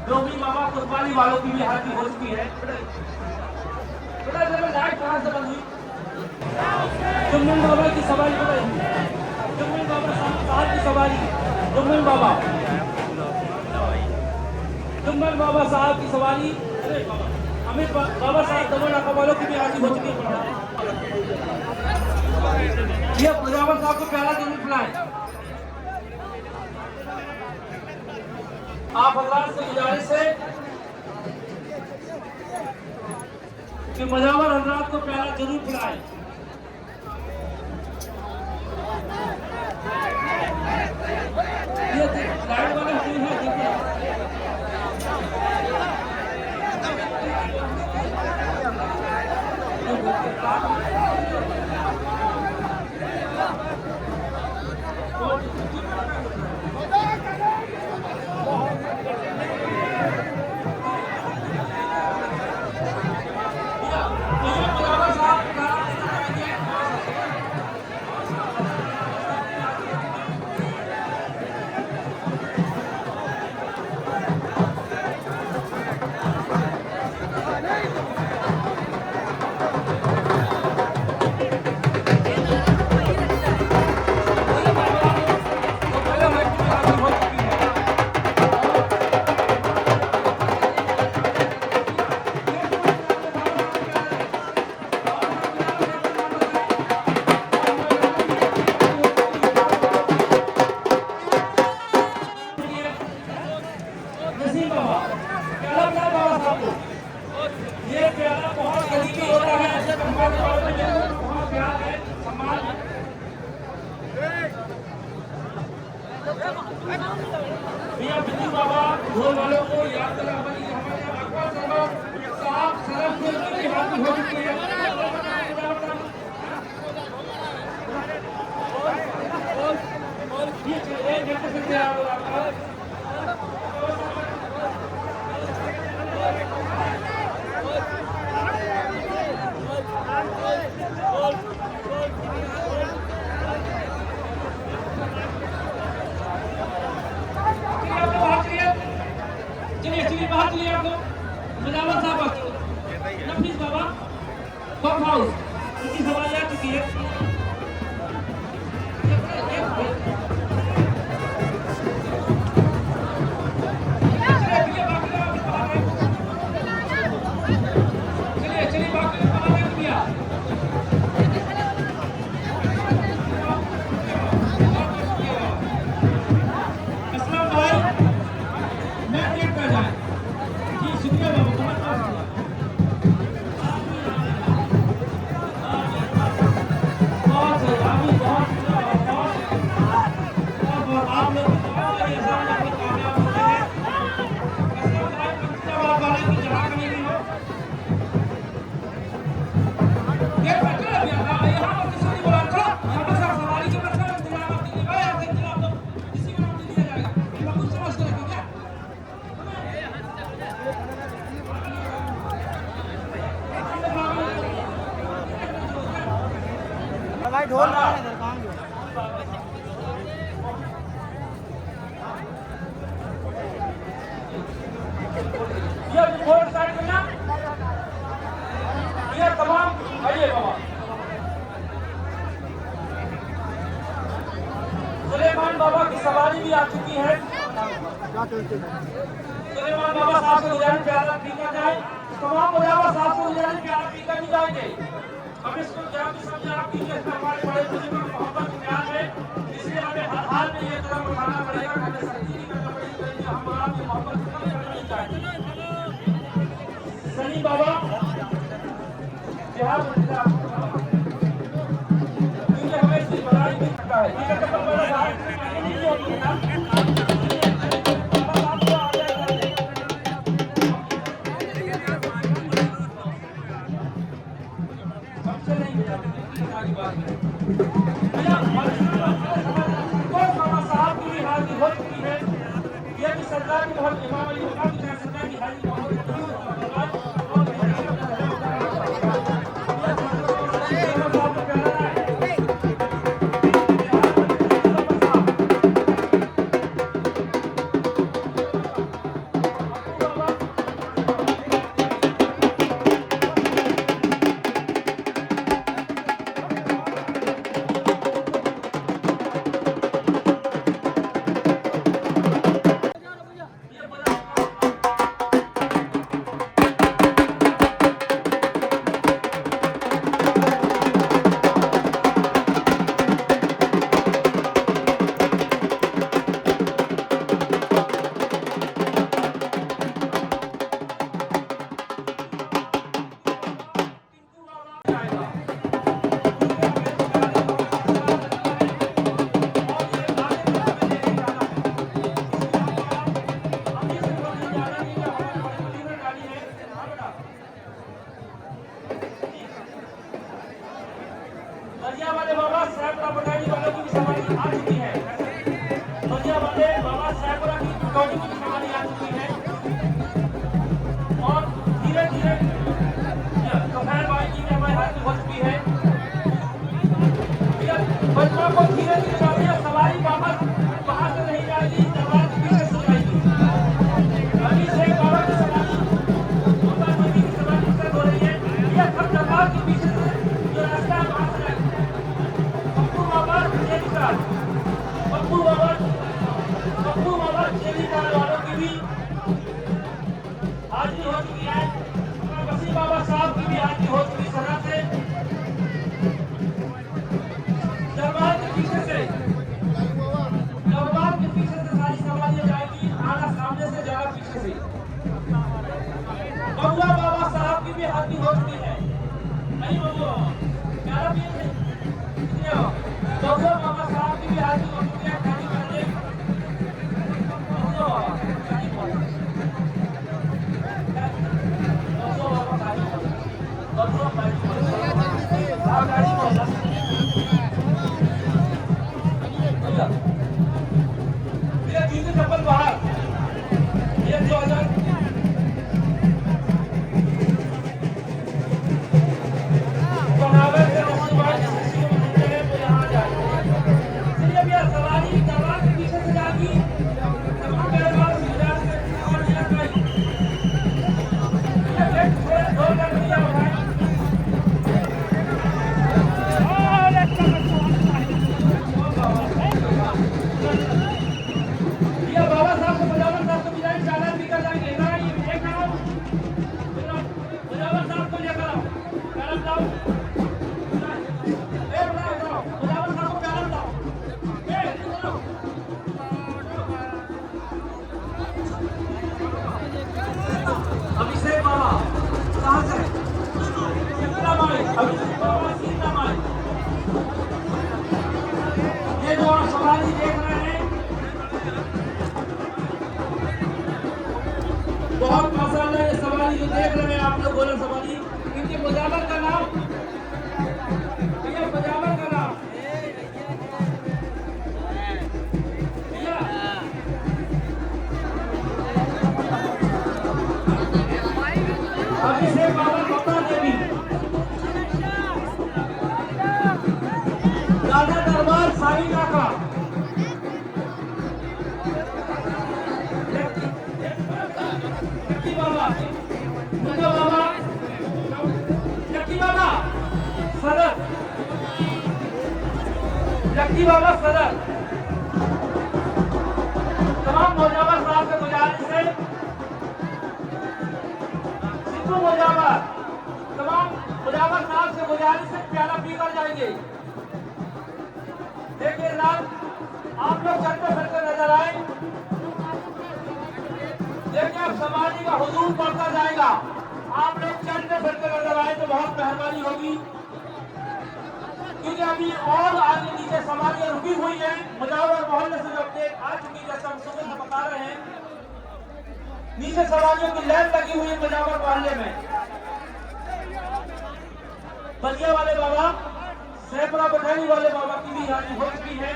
डोमी बाबा कुर्बानी वालों की भी हाजिरी हो चुकी है। बेटा जब लाइट कहाँ से बंद हुई? जुम्मन बाबा की सवारी बताइए, जुम्मन बाबा साहब की सवारी, जुम्मन बाबा सलेमान बाबा साहब की सवारी अमित बाबा साहब दमन नाका वालों की भी हाजिर हो चुकी है। ये मुजावर साहब को प्याला जरूर खिलाएं। आप हजरात से गुजारिश है कि मुजावर हजरात को प्याला जरूर खिलाएं। ये लाइट वाले हुए हैं देखिए। नसीम बाबा प्याला प्याला बाबा साहब को ये प्याला बहुत करीबी होता है। ऐसे हमारे बाबा में बहुत प्यार है, सम्मान है। भैया बिजू बाबा ढोल वालों को याद करना बनी हमारे अकबर साहब सरफ की हाजिर हो चुकी है। ये देख सकते हैं आप। चलिए बाहर चलिए आपको मुजावर साहब नफीस बाबा पंप हाउस उनकी सवारी आ चुकी है। चलिए बाकी भैया असलम भाई मैं देख कर जाए जी शुक्रिया बाबू बहुत सही आप लोग कामयाब होते हैं। वाले की जगह कहीं नहीं हो यहाँ पर किसी को बुला चलो यहाँ पर सवारी के बच्चा इंतजाम आप दीजिए भाई आप इंतजाम तो किसी को नाम नहीं दिया जाएगा ये कुछ समझ कर रखो क्या भाई ढोल रहा है इधर कहाँ गया? ये फोर साइड में ना ये तमाम आइए बाबा सुलेमान बाबा की सवारी भी आ चुकी है। सुलेमान बाबा साहब को गुजारिश प्याला पीकर जाए। तमाम मुजावर साहब को गुजारिश प्याला पीकर नहीं जाएंगे। अब इसको जब समझे आप कीजिए हमारे बड़े बुजुर्गों की मोहब्बत प्यार है इसलिए हमें हर हाल में ये कदम उठाना पड़ेगा। हमें सख्ती नहीं करना पड़ेगी हम आपकी मोहब्बत कम करनी चाहिए। सनी बाबा बिहार क्योंकि हमें इसकी बनाई नहीं सकता है साहब की भी हाजिर हो चुकी है। यह भी सरकार की बहुत इमाम अली होगा कि सरकार की हाजिर कटौती की सवारी आ चुकी है और धीरे धीरे दोपहर भाई जी हमारे हाथ में हो चुकी है। बच्चों को धीरे धीरे जाइए, सवारी वापस वहां से नहीं जाएगी, दरबार के पीछे से जाएगी। अभी से बाबा की सवारी गोपाल देवी की सवारी से हो रही है। यह सब दरबार के पीछे से जो रास्ता है वहां से जाएगी। पप्पू बाबा चेली वालों की भी हाजिरी हो चुकी है। वसीम बाबा साहब की भी हाजिरी हो चुकी सदा से। दरबार के पीछे से सारी सवारियां जाएगी, आना सामने से जाना पीछे से। बबुआ बाबा साहब की भी हाजिरी हो चुकी है। नहीं बबुआ प्यारा भी है। बबुआ बाबा साहब की भी हाजिरी हो चुकी है। चप्पल बाहर ये 2000 बनावर से यहाँ जाए। चलिए भैया सवारी दरबार के पीछे से जाएगी। तमाम मेरे पास बाजार से और यहाँ बाबा साहब को मुजावर साहब को बिजाई चादर लेकर जाएंगे ना, ये एक कराओ मुजावर साहब को लेकर आओ, प्यारम लाओ, मुजावर साहब को प्यारम लाओ, अभिषेक बाबा कहाँ से? सीता माई, अभिषेक बाबा सीता माई। ये जो सवारी देख रहे हैं बहुत माशाल्लाह, ये सवारी जो देख रहे हैं आप लोग गोलन सवारी, इनके मुजावर का नाम, ये मुजावर का नाम अभिषेक बाबा बप्पा देवी, राजा दरबार साई काका, जक्की बाबा सदर। तमाम मुजावर साहब से गुजारिश है, सिद्धू मुजावर, तमाम मुजावर साहब से गुजारिश है प्याला पीकर जाएंगे। देखिए रात आप लोग चलते फिरते नजर आए। देखिए अब समाधि का हुजूम बढ़ता जाएगा, आप लोग चलते फिरते नजर आए तो बहुत मेहरबानी होगी, क्योंकि अभी और आगे नीचे सवारियां रुकी हुई हैं। मुजावर मोहल्ले से जो अपडेट आ चुकी है, जैसे हम सुबह से बता रहे हैं, नीचे सवारियों की लाइन लगी हुई है मुजावर मोहल्ले में। बलिया वाले बाबा, सैफरा बठैनी वाले बाबा की भी हाजिरी हो चुकी है।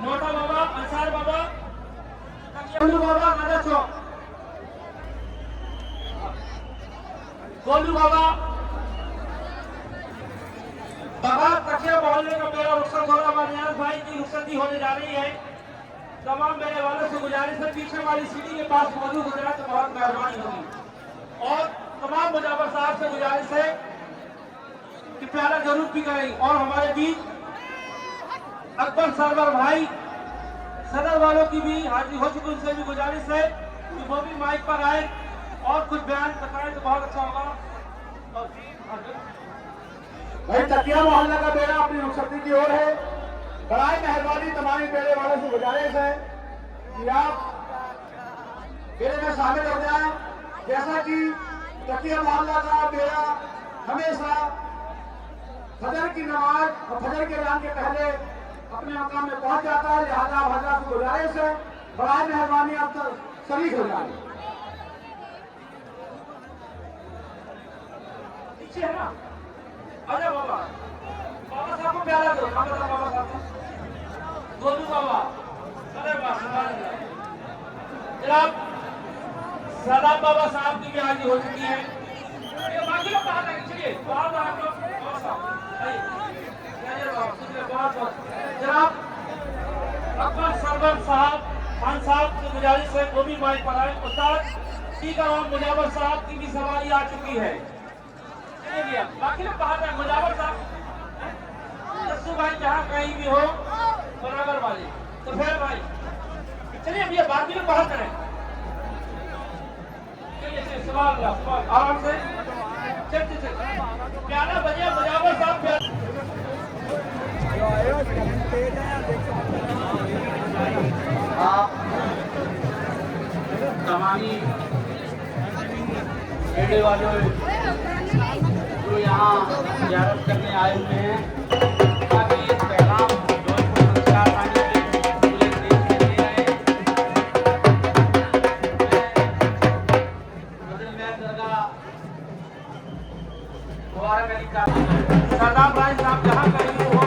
नोटा बाबा, अंसार बाबा, गोलू बाबा, राजा चौक, गोलू बाबा बाबा तकिया मोहल्ले का मेरा रुखसत हो रहा, मरियाज भाई की रुखसती होने जा रही है। तमाम मेरे वालों से गुजारिश है पीछे वाली सीढ़ी के पास मौजूद हो जाए तो बहुत मेहरबानी होगी। और तमाम मुजावर साहब से गुजारिश है कि प्याला जरूर पी करें। और हमारे बीच अकबर सरवर भाई सदर वालों की भी हाजिरी हो चुकी, उनसे भी गुजारिश है कि वो भी माइक पर आए और कुछ बयान बताएं तो बहुत अच्छा होगा। भाई तकिया मोहल्ला का बेड़ा अपनी रुखसती की ओर है। बड़ाई मेहरबानी तमाम बेड़े वालों से गुजारिश है कि आप बेड़े में शामिल हो जाए। जैसा कि तकिया मोहल्ला का बेड़ा हमेशा फजर की नमाज और फजर के ऐलान के पहले अपने मकाम में पहुंच जाता है, लिहाजा हजरा से गुजारिश है बड़ाई मेहरबानी आप शरीक हो जाए। पीछे है ना, अरे बाबा, बाबा साहब को प्यारा दो, बाबा साहब, गोलू बाबा, अरे वाह, जनाब सदाब बाबा साहब की भी हाजिर हो चुकी है। ये बाकी लोग कहाँ तक चलिए बहुत जनाब अकबर सरवर साहब खान साहब की गुजारिश है वो भी माइक पर आए। उस्ताद स्पीकर और मुजावर साहब की भी सवारी आ चुकी है। चलिए बाकी लोग कहाँ तक मुजावर साहब जस्सू भाई जहाँ कहीं भी हो बराबर वाले तो फिर भाई चलिए भैया बाकी लोग बाहर करें। चलिए सवाल आराम से चलते प्यारा बजे मुजावर साहब तमामी मेले वालों जो यहाँ ज़ियारत करने आए हुए हैं ताकि ये पैगाम जौनपुर संस्कार वाणी के पूरे देश में दे रहे हैं। मुबारक अली का सरदार भाई साहब जहाँ कहीं हो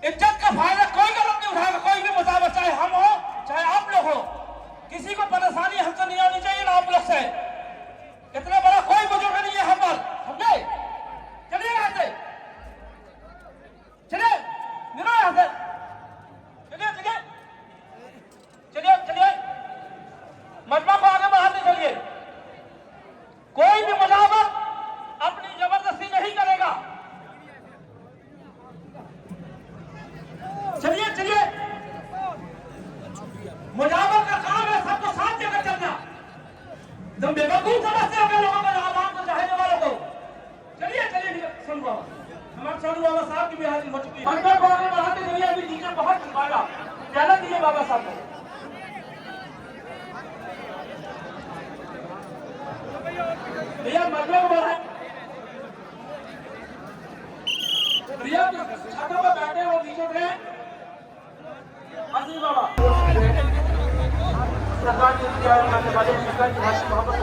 इज्जत का फायदा कोई गलत नहीं उठाएगा। कोई भी मुसाफिर चाहे हम हो चाहे आप लोग हो किसी को परेशानी हमसे नहीं आनी चाहिए ना आप लोग से। इतना बड़ा कोई बुजुर्ग नहीं है हम पर समझे। चलिए यहाँ से चलिए निकलो यहाँ से चलिए चलिए चलिए चलिए मजमा को आगे बढ़ाते चलिए। कोई भी मुजावर अपनी जबरदस्ती नहीं करेगा। चलिए चलिए मुजावर का काम है सबको साथ देकर चलना। तुम बेवकूफ समझते हो लोगों को आवाम को चाहने वालों को। चलिए चलिए सुन बाबा हमारे सोनू बाबा साहब की भी हाजिर हो चुकी है। मंदिर को आगे बढ़ाते चलिए। अभी टीचर बहुत छुपाएगा चैनल दिए बाबा साहब को। भैया मजबूत को बढ़ाए भैया छतों पर बैठे हो नीचे थे अजीज बाबा सरकार की करने वाले स्पीकर की भाषा मोहब्बत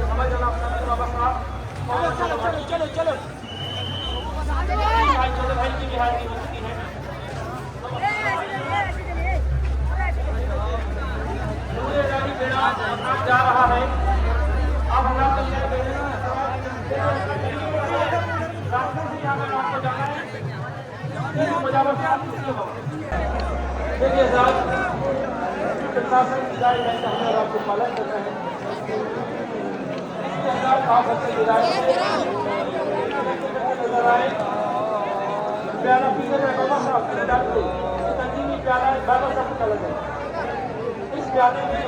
समझ जाना बाबा साहब। चलो चलो चलो भाई छोटे भाई की बिहार की मुक्ति है। पूरे गाड़ी बेड़ा जा रहा है। अब हम लोग रास्ते से अगर आपको जाना है मुजावर साहब देखिए साहब प्रशासन की गाइडलाइन का हम आपको पालन कर रहे हैं। इसके अंदर आप अच्छे हिदायत नजर आए प्यारा पीछे बाबा साहब तंजीमी प्यारा बाबा साहब का लगा इस प्यारे में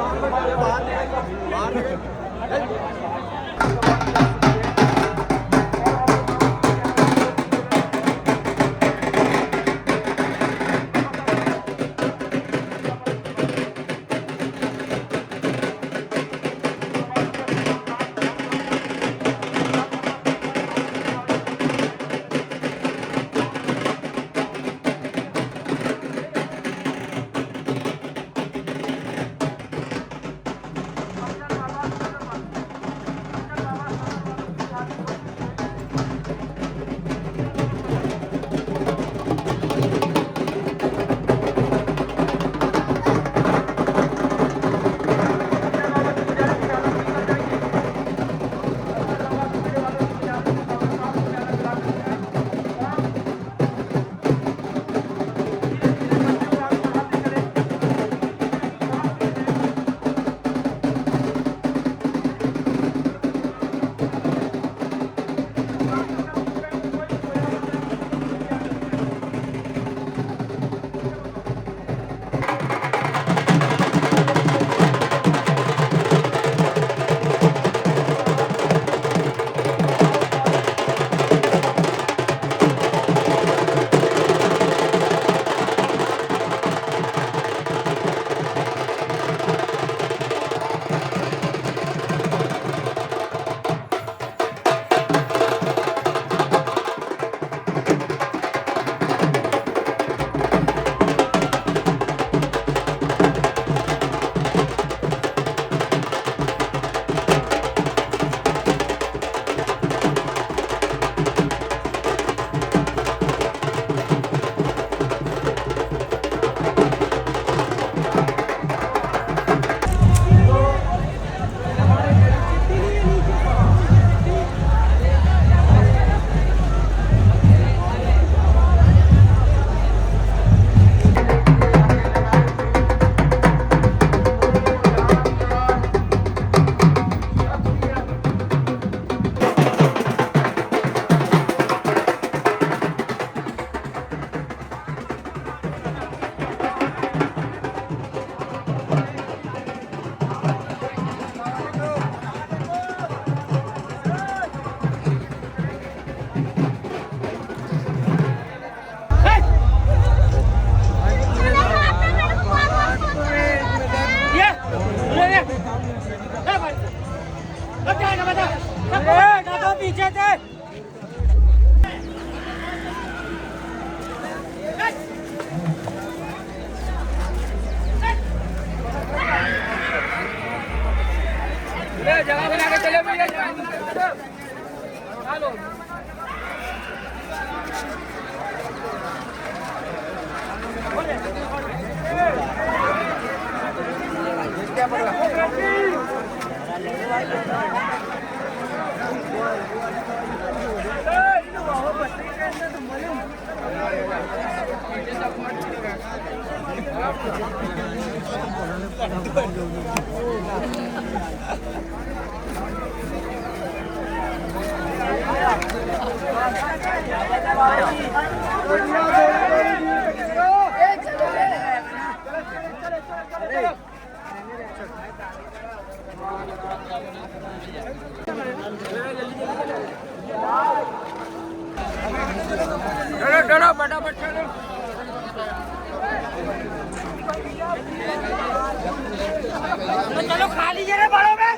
चलो खा लीजिए रे बड़ों में।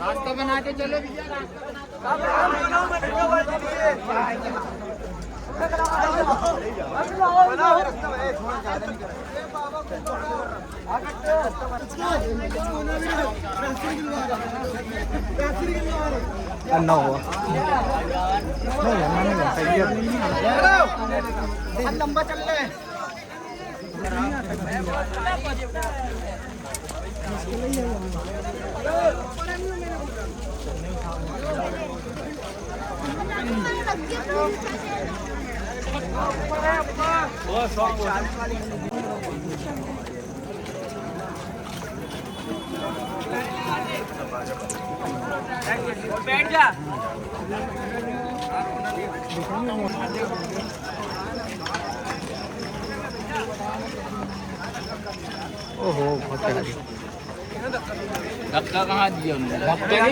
रास्ता बना के चलो भैया। लंबा चल रहे हैं। बैठ जा। धक्का कहाँ दिया उन्होंने?